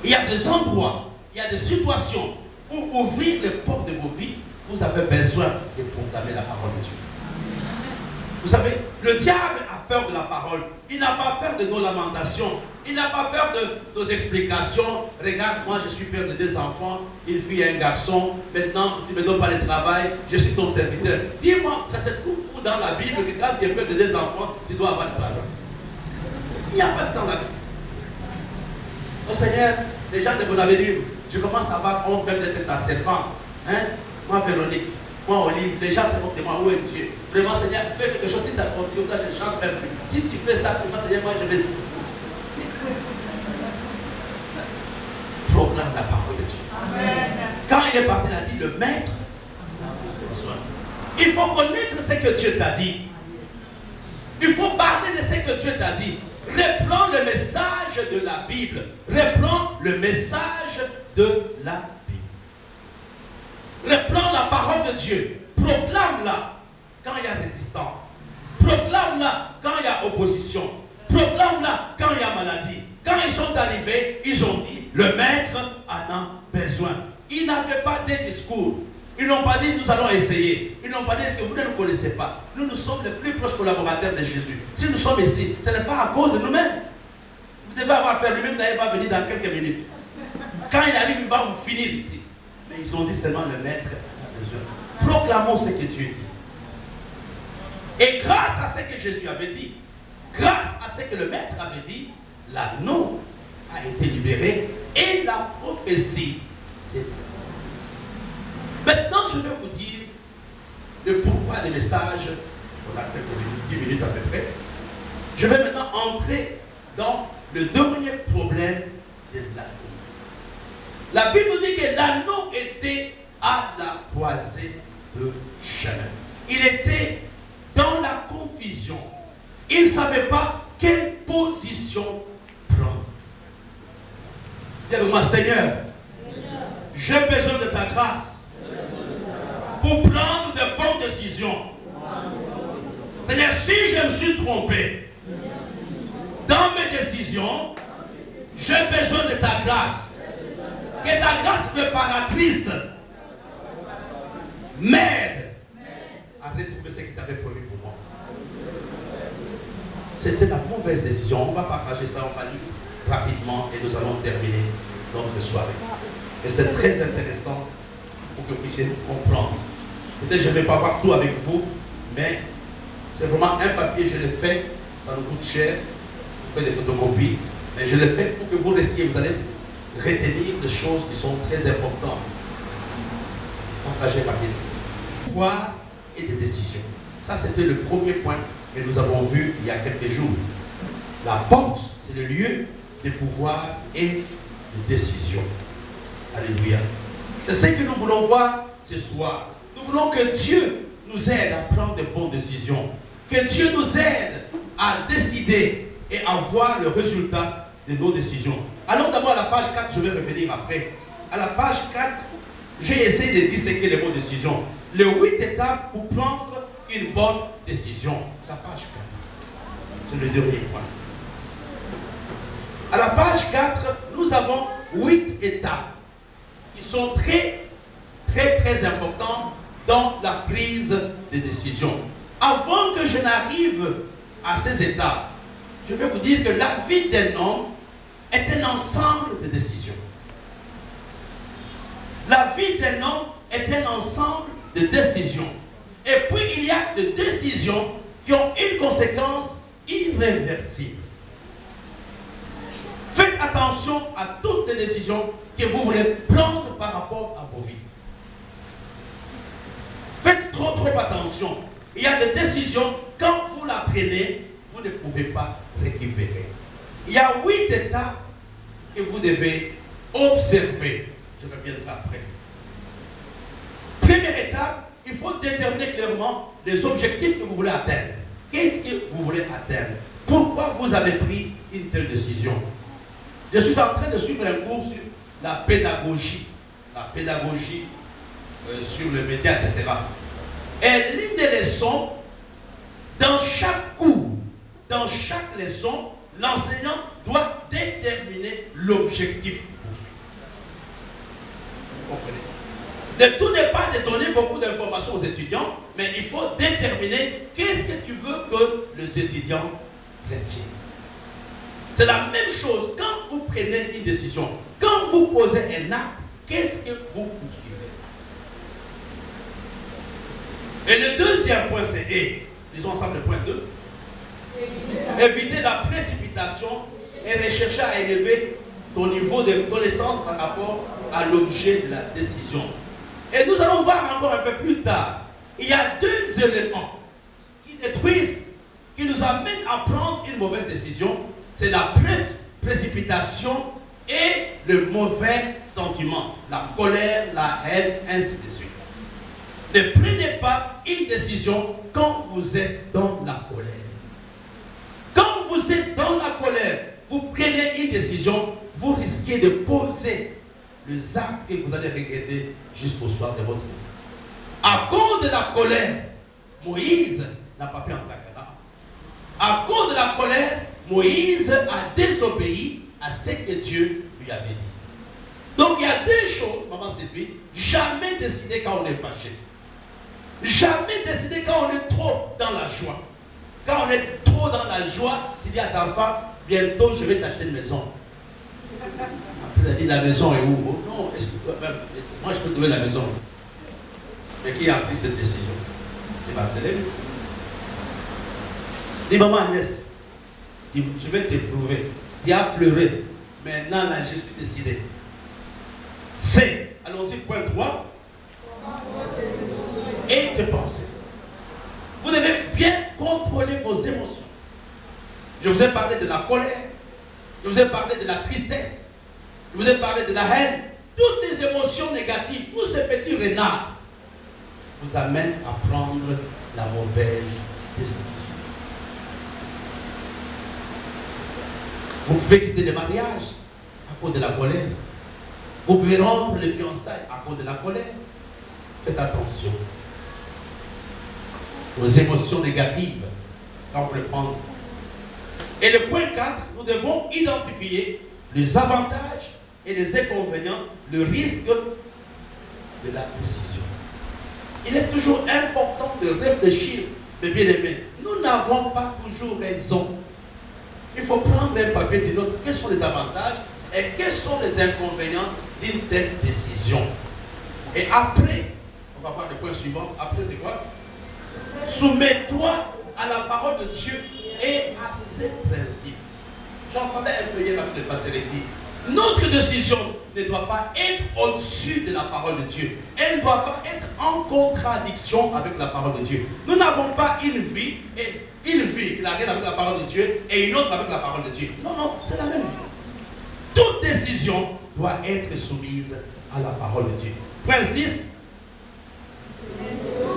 Il y a des endroits, il y a des situations où ouvrir les portes de vos vies, vous avez besoin de proclamer la parole de Dieu. Vous savez, le diable a peur de la parole. Il n'a pas peur de nos lamentations. Il n'a pas peur de nos explications. Regarde, moi je suis père de 2 enfants, une fille et un garçon. Maintenant, tu ne me donnes pas le travail, je suis ton serviteur. Dis-moi, ça se trouve où dans la Bible que quand tu es père de 2 enfants, tu dois avoir de l'argent? Il n'y a pas ça dans la Bible. Oh Seigneur, les gens de mon avenir, je commence à avoir honte même d'être ta servante. Hein? Moi, Véronique, moi, Olive, les gens se moquent de moi. Où est Dieu? Vraiment, Seigneur, fais quelque chose. Si ça continue, ça, je chante même plus. Si tu fais ça pour moi, Seigneur, moi, je vais. Proclame la parole de Dieu. Amen. Quand il est parti, il a dit, le maître a besoin. Il faut connaître ce que Dieu t'a dit. Il faut parler de ce que Dieu t'a dit. Reprends le message de la Bible. Reprends le message de la Bible. Reprends la parole de Dieu. Proclame-la quand il y a résistance. Proclame-la quand il y a opposition. Proclame-la quand il y a maladie. Quand ils sont arrivés, ils ont dit, le maître en a besoin. Ils n'avaient pas de discours. Ils n'ont pas dit, nous allons essayer. Ils n'ont pas dit, est-ce que vous ne nous connaissez pas? Nous, nous sommes les plus proches collaborateurs de Jésus. Si nous sommes ici, ce n'est pas à cause de nous-mêmes. Vous devez avoir peur. Lui-même, d'ailleurs, va venir dans quelques minutes. Quand il arrive, il va vous finir ici. Mais ils ont dit seulement, le maître a besoin. Proclamons ce que Dieu dit. Et grâce à ce que Jésus avait dit, grâce à ce que le maître avait dit, l'anneau a été libéré et la prophétie s'est. Maintenant, je vais vous dire le pourquoi des messages. On a fait 10 minutes à peu près. Je vais maintenant entrer dans le dernier problème de l'anneau. La Bible nous dit que l'anneau était à la croisée de chemin. Il était dans la confusion. Il ne savait pas quelle position prendre. Dis-moi, Seigneur, j'ai besoin de ta grâce pour prendre de bonnes décisions. Seigneur, si je me suis trompé dans mes décisions, j'ai besoin de ta grâce. Que ta grâce préparatrice m'aide à retrouver ce que tu avais promis pour moi. C'était la mauvaise décision. On va partager ça, on va lire rapidement et nous allons terminer notre soirée. Et c'est très intéressant pour que vous puissiez comprendre. Peut-être que je ne vais pas voir tout avec vous, mais c'est vraiment un papier, je l'ai fait, ça nous coûte cher. fais des photocopies, mais je le fais pour que vous restiez, vous allez retenir des choses qui sont très importantes. Partagez par les pouvoir et des décisions. Ça, c'était le premier point que nous avons vu il y a quelques jours. La porte, c'est le lieu de pouvoir et de décision. Alléluia. C'est ce que nous voulons voir ce soir. Nous voulons que Dieu nous aide à prendre de bonnes décisions. Que Dieu nous aide à décider et à voir le résultat de nos décisions. Allons d'abord à la page 4, je vais revenir après. À la page 4, j'ai essayé de disséquer les bonnes décisions. Les 8 étapes pour prendre une bonne décision. La page 4. C'est le dernier point. À la page 4, nous avons 8 étapes qui sont très importantes dans la prise de décision. Avant que je n'arrive à ces étapes, je vais vous dire que la vie d'un homme est un ensemble de décisions. La vie d'un homme est un ensemble de décisions. Et puis il y a des décisions qui ont une conséquence irréversible. Faites attention à toutes les décisions que vous voulez prendre par rapport à vos vies. Faites trop attention. Il y a des décisions, quand vous la prenez, vous ne pouvez pas récupérer. Il y a 8 étapes que vous devez observer. Je reviendrai après. Première étape, il faut déterminer clairement les objectifs que vous voulez atteindre. Qu'est-ce que vous voulez atteindre? Pourquoi vous avez pris une telle décision? Je suis en train de suivre un cours sur la pédagogie. La pédagogie sur le média, etc. Et l'une des leçons, dans chaque cours, dans chaque leçon, l'enseignant doit déterminer l'objectif poursuivi. Vous comprenez? Le tout n'est pas de donner beaucoup d'informations aux étudiants, mais il faut déterminer qu'est-ce que tu veux que les étudiants retiennent. C'est la même chose quand vous prenez une décision. Quand vous posez un acte, qu'est-ce que vous poursuivez? Et le deuxième point, c'est, disons ensemble le point 2, éviter la précipitation et rechercher à élever ton niveau de connaissance par rapport à l'objet de la décision. Et nous allons voir encore un peu plus tard, il y a 2 éléments qui détruisent, qui nous amènent à prendre une mauvaise décision. C'est la précipitation et le mauvais sentiment, la colère, la haine, ainsi de suite. Ne prenez pas une décision quand vous êtes dans la colère. Quand vous êtes dans la colère, vous prenez une décision, vous risquez de poser les actes que vous allez regretter jusqu'au soir de votre vie. À cause de la colère, Moïse n'a pas pu entrer à Canaan. À cause de la colère, Moïse a désobéi à ce que Dieu lui avait dit. Donc il y a 2 choses, maman Sylvie, jamais décider quand on est fâché. Jamais décider quand on est trop dans la joie. Quand on est trop dans la joie, tu dis à ta femme, bientôt je vais t'acheter une maison. Après, tu as dit, la maison est où? Oh, non, moi je peux trouver la maison. Mais qui a pris cette décision? C'est Barthélemy. Dis, maman Agnès, je vais t'éprouver. Tu as pleuré. Maintenant, là, je suis décidé. C'est, allons-y, point 3. Et tes pensées. Vous devez bien contrôler vos émotions. Je vous ai parlé de la colère. Je vous ai parlé de la tristesse. Je vous ai parlé de la haine. Toutes les émotions négatives, tous ces petits renards vous amènent à prendre la mauvaise décision. Vous pouvez quitter le mariage à cause de la colère. Vous pouvez rompre les fiançailles à cause de la colère. Faites attention aux émotions négatives quand vous les prenez. Et le point 4, nous devons identifier les avantages et les inconvénients, le risque de la décision. Il est toujours important de réfléchir, mes bien-aimés. Nous n'avons pas toujours raison. Il faut prendre un papier d'une autre. Quels sont les avantages et quels sont les inconvénients d'une telle décision? Et après, on va voir le point suivant. Après, c'est quoi? Soumets-toi à la parole de Dieu et à ses principes. J'entendais un peu hier avec le pasteur dit, notre décision ne doit pas être au-dessus de la parole de Dieu. Elle ne doit pas être en contradiction avec la parole de Dieu. Nous n'avons pas une vie qui n'a rien avec la parole de Dieu et une autre avec la parole de Dieu. Non, non, c'est la même vie. Toute décision doit être soumise à la parole de Dieu. Point 6.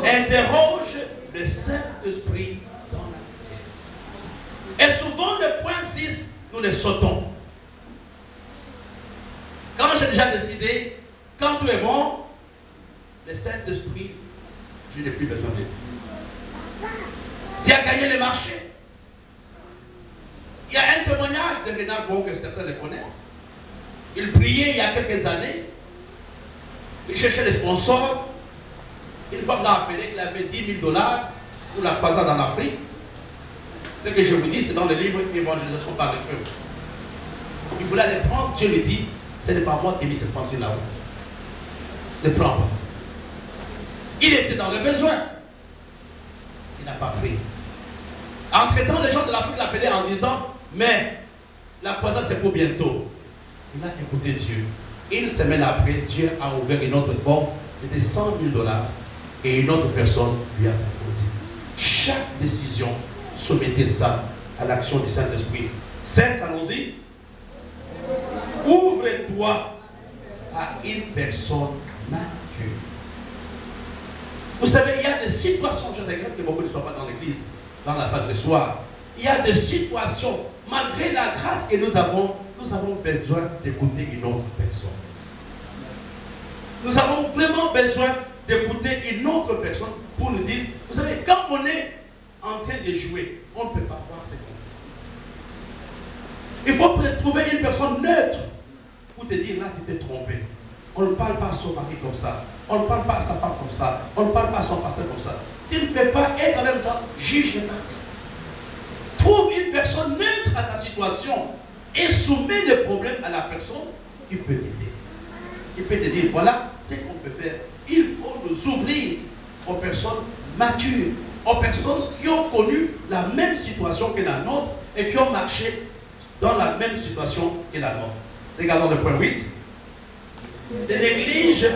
Interroge le Saint-Esprit dans la tête. Et souvent, le point 6, nous le sautons. Quand j'ai déjà décidé, quand tout est bon, le Saint-Esprit, je n'ai plus besoin de lui. Tu as gagné le marché. Il y a un témoignage de Renard Bon que certains le connaissent. Il priait il y a quelques années. Il cherchait des sponsors. Une fois qu'il l'a appelé, il avait $10 000 pour la croisade en Afrique. Ce que je vous dis, c'est dans le livre Évangélisation par le feu. Il voulait les prendre. Dieu lui dit, ce n'est pas moi qui ai mis cette femme sur la route. Ne prends pas. Il était dans le besoin. Il n'a pas pris. Entre-temps, les gens de l'Afrique l'appelaient en disant, mais la croisade c'est pour bientôt. Il a écouté Dieu. Une semaine après, Dieu a ouvert une autre porte. C'était $100 000 et une autre personne lui a proposé. Chaque décision, soumettez ça à l'action du Saint-Esprit. 7, allons-y. Ouvre-toi à une personne mature. Vous savez, il y a des situations, je regrette que beaucoup ne soient pas dans l'église, dans la salle ce soir. Il y a des situations, malgré la grâce que nous avons besoin d'écouter une autre personne. Nous avons vraiment besoin d'écouter une autre personne pour nous dire, vous savez, quand on est en train de jouer, on ne peut pas voir ce qu'on fait. Il faut trouver une personne neutre pour te dire, là, tu t'es trompé. On ne parle pas à son mari comme ça. On ne parle pas à sa femme comme ça. On ne parle pas à son pasteur comme ça. Tu ne peux pas être en même temps juge et parti. Trouve une personne neutre à ta situation et soumets le problème à la personne qui peut t'aider. Qui peut te dire, voilà ce qu'on peut faire. Il faut nous ouvrir aux personnes matures, aux personnes qui ont connu la même situation que la nôtre et qui ont marché dans la même situation que la nôtre. Regardons le point 8. Ne néglige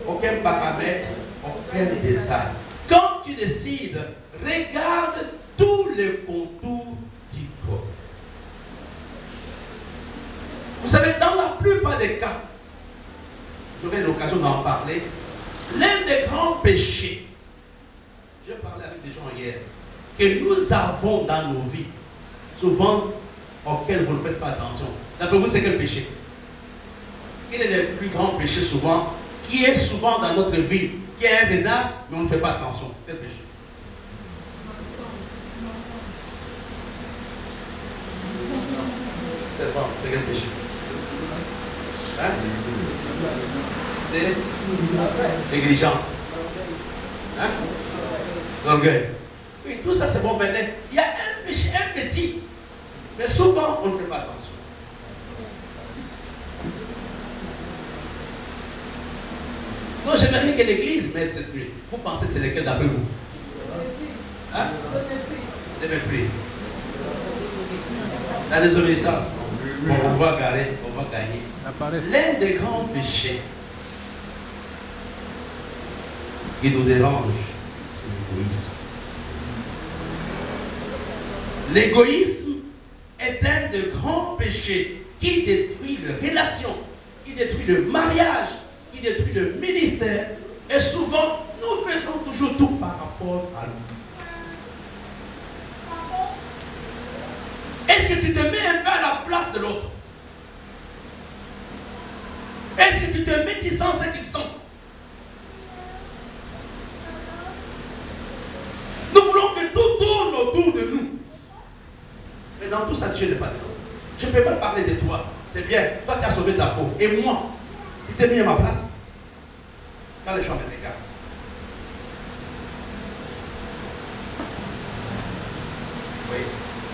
aucun paramètre, aucun détail. Quand tu décides, regarde tous les contours du corps. Vous savez, dans la plupart des cas, j'aurai l'occasion d'en parler, l'un des grands péchés, je parlais avec des gens hier, que nous avons dans nos vies, souvent auxquels vous ne faites pas attention. D'après vous, c'est quel péché? Quel est le plus grand péché souvent, qui est souvent dans notre vie, qui est un renard, mais on ne fait pas attention? Quel péché? C'est bon, c'est quel péché? Hein? Négligence. Hein? Orgueil. Oui, tout ça c'est bon, mais il y a un péché, un petit, mais souvent on ne fait pas attention. Non, j'aimerais que l'église mette cette nuit. Vous pensez que c'est lequel d'après vous? Hein? Le mépris. La désobéissance. Bon, on va gagner. L'un des grands péchés qui nous dérange, c'est l'égoïsme. L'égoïsme est un des grands péchés qui détruit les relations, qui détruit le mariage, qui détruit le ministère. Et souvent, nous faisons toujours tout par rapport à nous. Est-ce que tu te mets un peu à la place de l'autre? Est-ce que tu te mets qui sent ce qu'ils sont? Nous voulons que tout tourne autour de nous. Mais dans tout ça, Dieu n'est pas dedans. Je ne peux pas parler de toi. C'est bien. Toi, tu as sauvé ta peau. Et moi, tu t'es mis à ma place. Quand les gens me regardent. Oui.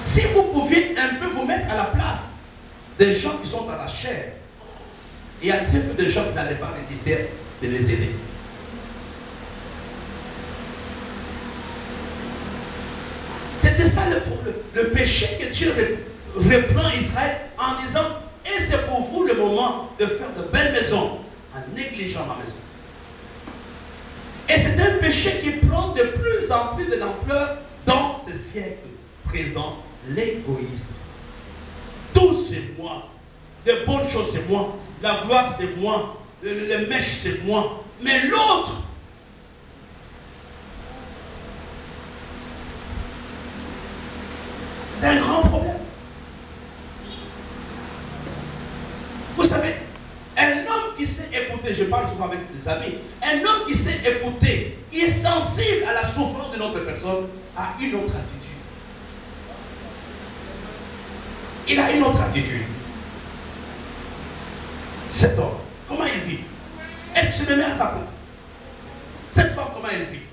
Si vous pouviez un peu vous mettre à la place des gens qui sont dans la chair, il y a très peu de gens qui n'allaient pas résister de les aider. C'est C'était ça le péché que Dieu reprend Israël en disant, et c'est pour vous le moment de faire de belles maisons en négligeant ma maison. Et c'est un péché qui prend de plus en plus de l'ampleur dans ce siècle présent, l'égoïsme. Tout c'est moi. Les bonnes choses c'est moi. La gloire c'est moi. Le mèche c'est moi. Mais l'autre, c'est un grand problème. Vous savez, un homme qui sait écouter, je parle souvent avec des amis, un homme qui sait écouter, qui est sensible à la souffrance de notre personne, a une autre attitude. Il a une autre attitude. Cet homme, comment il vit? Est-ce que je me mets à sa place? Cette femme, comment elle vit?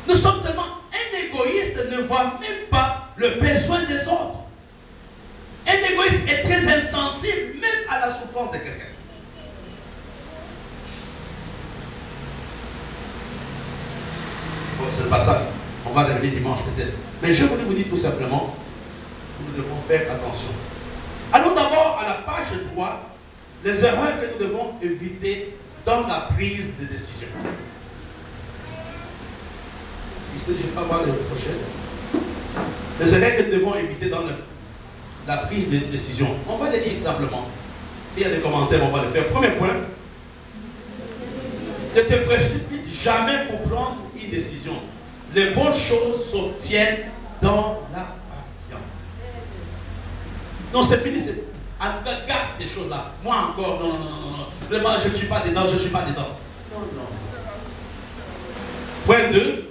Nous sommes tellement... Un égoïste ne voit même pas le besoin des autres. Un égoïste est très insensible même à la souffrance de quelqu'un. Bon, c'est pas ça. On va revenir dimanche peut-être. Mais je voulais vous dire tout simplement que nous devons faire attention. Allons d'abord à la page 3, les erreurs que nous devons éviter dans la prise de décision. Ici, je ne vais pas voir le prochain. Les erreurs que nous devons éviter dans la prise de décision. On va les lire simplement. S'il y a des commentaires, on va le faire. Premier point. Ne te précipite jamais pour prendre une décision. Les bonnes choses s'obtiennent dans la patience. Non, c'est fini. Garde des choses là. Moi encore, non. Vraiment, je ne suis pas dedans, je ne suis pas dedans. Non. Point 2.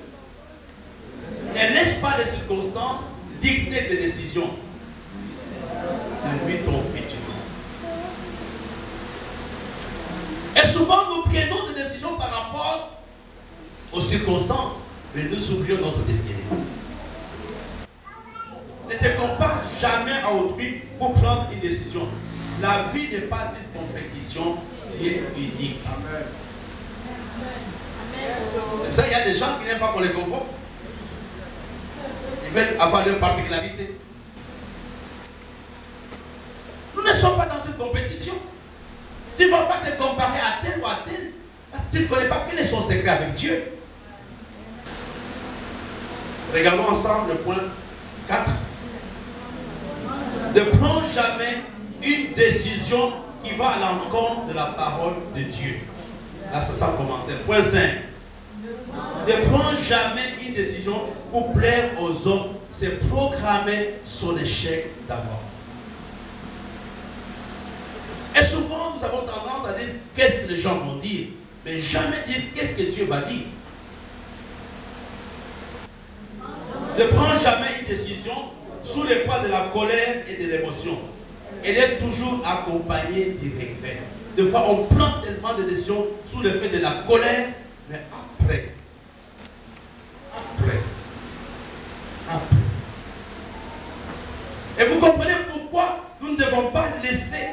Ne laisse pas les circonstances dicter tes décisions. Vis ton futur. Et souvent, nous prenons des décisions par rapport aux circonstances, mais nous oublions notre destinée. Ne te compare jamais à autrui pour prendre une décision. La vie n'est pas une compétition, tu es unique. Amen. C'est ça, il y a des gens qui n'aiment pas qu'on les convoque. Ils veulent avoir leur particularité. Nous ne sommes pas dans une compétition. Tu ne vas pas te comparer à tel ou à tel. Parce que tu ne connais pas quel est son secret avec Dieu. Regardons ensemble le point 4. Ne prends jamais une décision qui va à l'encontre de la parole de Dieu. Là, c'est ça le commentaire. Point 5. Ne prends jamais une décision pour plaire aux hommes. C'est programmer son échec d'avance. Et souvent, nous avons tendance à dire qu'est-ce que les gens vont dire, mais jamais dire qu'est-ce que Dieu va dire. Ne prends jamais une décision sous le poids de la colère et de l'émotion. Elle est toujours accompagnée du regret. Des fois, on prend tellement de décisions sous le fait de la colère, mais après. Et vous comprenez pourquoi nous ne devons pas laisser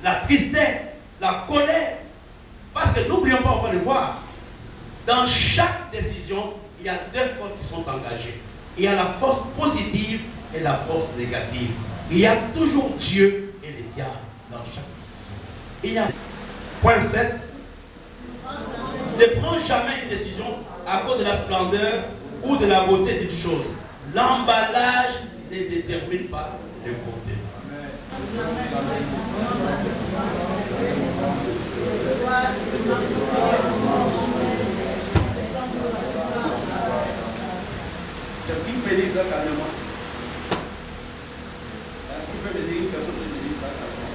la tristesse, la colère. Parce que n'oublions pas, on va le voir. Dans chaque décision, il y a deux forces qui sont engagées. Il y a la force positive et la force négative. Il y a toujours Dieu et le diable dans chaque décision. Il y a... Point 7. Ne prends jamais une décision à cause de la splendeur ou de la beauté d'une chose. L'emballage ne détermine pas le côté. Qui peut dire ça carrément? Qui peut me dire une personne qui peut dire ça carrément?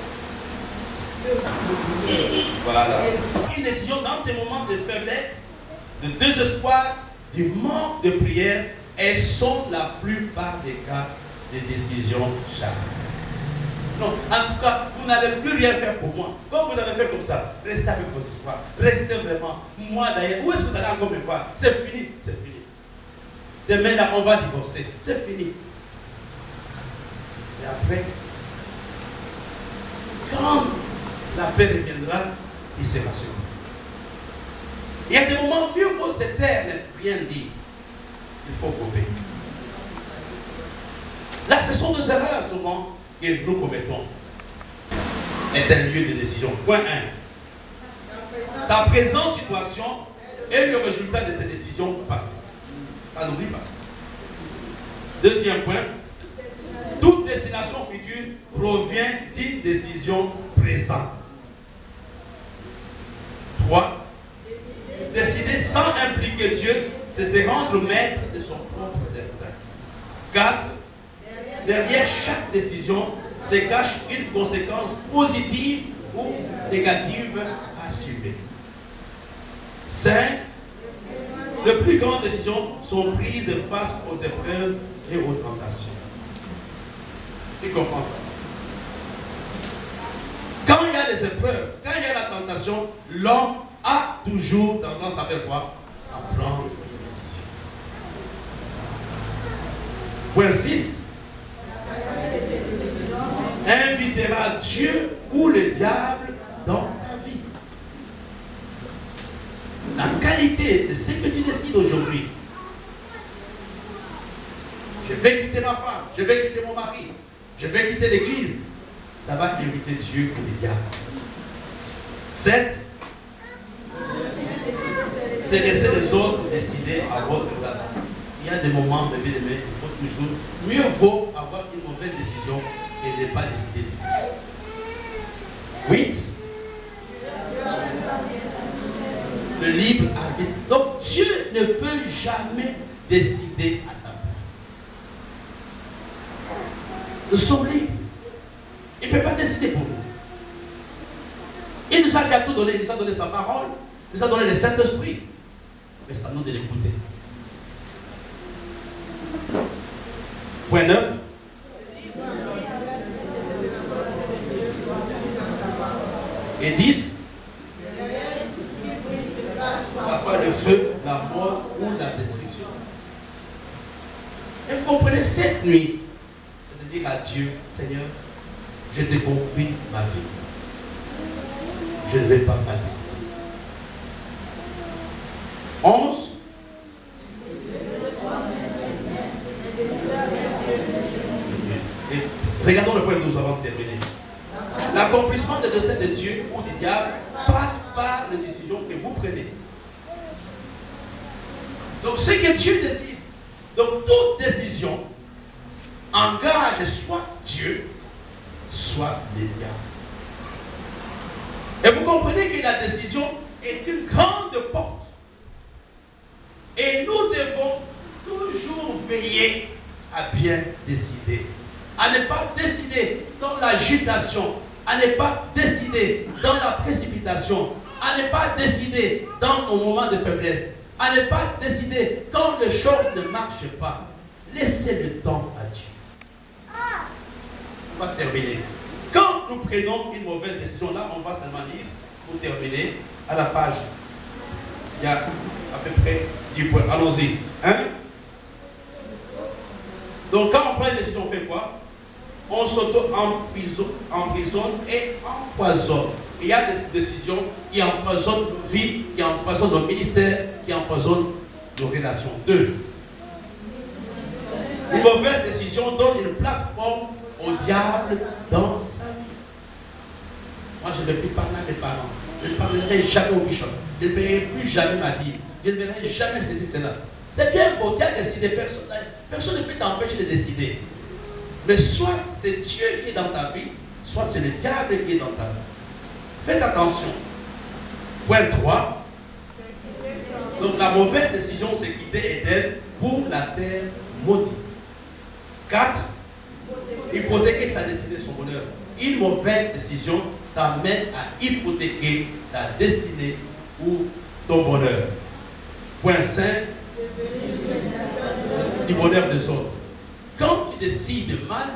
Voilà. Une décision dans tes moments de faiblesse, de désespoir, du manque de prière, elles sont la plupart des cas des décisions chaque. Non, en tout cas, vous n'allez plus rien faire pour moi. Comme vous avez fait comme ça, restez avec vos espoirs. Restez vraiment. Moi d'ailleurs, où est-ce que vous allez encore me voir? C'est fini, c'est fini. Demain là, on va divorcer. C'est fini. Et après, quand la paix reviendra, il sera sûr. Il y a des moments où mieux vaut se taire, ne rien dire. Il faut couper. Là, ce sont des erreurs souvent que nous commettons. Est un lieu de décision. Point 1. Ta présente situation est le résultat de tes décisions passées. Ça n'oublie pas. Deuxième point. Toute destination future provient d'une décision présente. 3. Décider sans impliquer Dieu, c'est se rendre maître de son propre destin. 4. Derrière chaque décision se cache une conséquence positive ou négative à assumer. 5. Les plus grandes décisions sont prises face aux épreuves et aux tentations. Tu comprends ça? Quand il y a des épreuves, quand il y a la tentation, l'homme a toujours tendance à faire quoi? À prendre une décision. Point 6. Invitera Dieu ou le diable dans ta vie. La qualité de ce que tu décides aujourd'hui. Je vais quitter ma femme, je vais quitter mon mari, je vais quitter l'église. Ça va inviter Dieu ou le diable. 7. C'est laisser les autres décider à votre place. Il y a des moments, bébé, il faut toujours, mieux vaut avoir une mauvaise décision et ne pas décider. 8. Le libre arbitre. Donc Dieu ne peut jamais décider à ta place. Nous sommes libres. Il ne peut pas décider pour nous. Il nous a déjà tout donné. Il nous a donné sa parole. Il nous a donné le Saint-Esprit. Mais c'est à nous de l'écouter. Point 9. Et 10. Parfois le feu, la mort ou la destruction. Et vous comprenez cette nuit de dire à Dieu, Seigneur, je te confie ma vie. Je ne vais pas participer. 11. Et regardons le point 12 avant de terminer. L'accomplissement des desseins de Dieu ou du diable passe par les décisions que vous prenez. Donc ce que Dieu décide, donc toute décision engage soit Dieu, soit le diable. Et vous comprenez que la décision est une grande porte. Et nous devons toujours veiller à bien décider. À ne pas décider dans l'agitation, à ne pas décider dans la précipitation, à ne pas décider dans nos moments de faiblesse, à ne pas décider quand les choses ne marchent pas. Laissez le temps à Dieu. On va terminer. Quand nous prenons une mauvaise décision, là on va seulement lire, pour terminer, à la page, il y a à peu près 10 points. Allons-y. Hein? Donc quand on prend une décision, on fait quoi? On s'auto-emprisonne et empoisonne. Il y a des décisions qui empoisonnent nos vies, qui empoisonnent nos ministères, qui empoisonnent nos relations. 2. Une mauvaise décision donne une plateforme au diable dans sa vie. Moi, je ne vais plus parler à mes parents. Je ne parlerai jamais au bishop. Je ne paierai plus jamais ma dîme. Je ne verrai jamais ceci, cela. C'est bien beau, tu as décidé, personne ne peut t'empêcher de décider. Mais soit c'est Dieu qui est dans ta vie, soit c'est le diable qui est dans ta vie. Faites attention. Point 3. Donc la mauvaise décision, c'est quitter Éden pour la terre maudite. 4. Hypothéquer sa destinée, son bonheur. Une mauvaise décision t'amène à hypothéquer ta destinée ou ton bonheur. Point 5. Du bonheur des autres. Quand tu décides mal,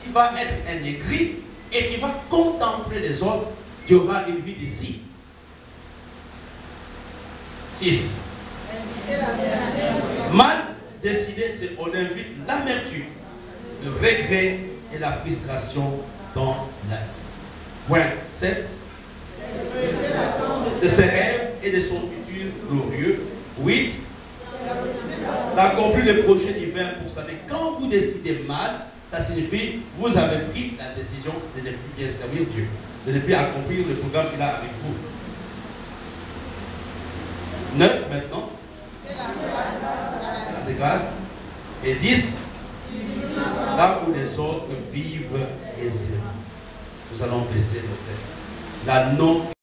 tu vas être un aigri et tu vas contempler les autres. Tu auras une vie d'ici. 6. Mal décidé, c'est on invite l'amertume, le regret et la frustration dans la vie. Point 7. De ses rêves et de son futur glorieux. 8. D'accomplir le projet divin pour savoir quand vous décidez mal, Ça signifie, vous avez pris la décision de ne plus bien servir Dieu, de ne plus accomplir le programme qu'il a avec vous. 9 maintenant. C'est grâce. Et 10. Là où les autres vivent aisément. Nous allons baisser nos têtes. La non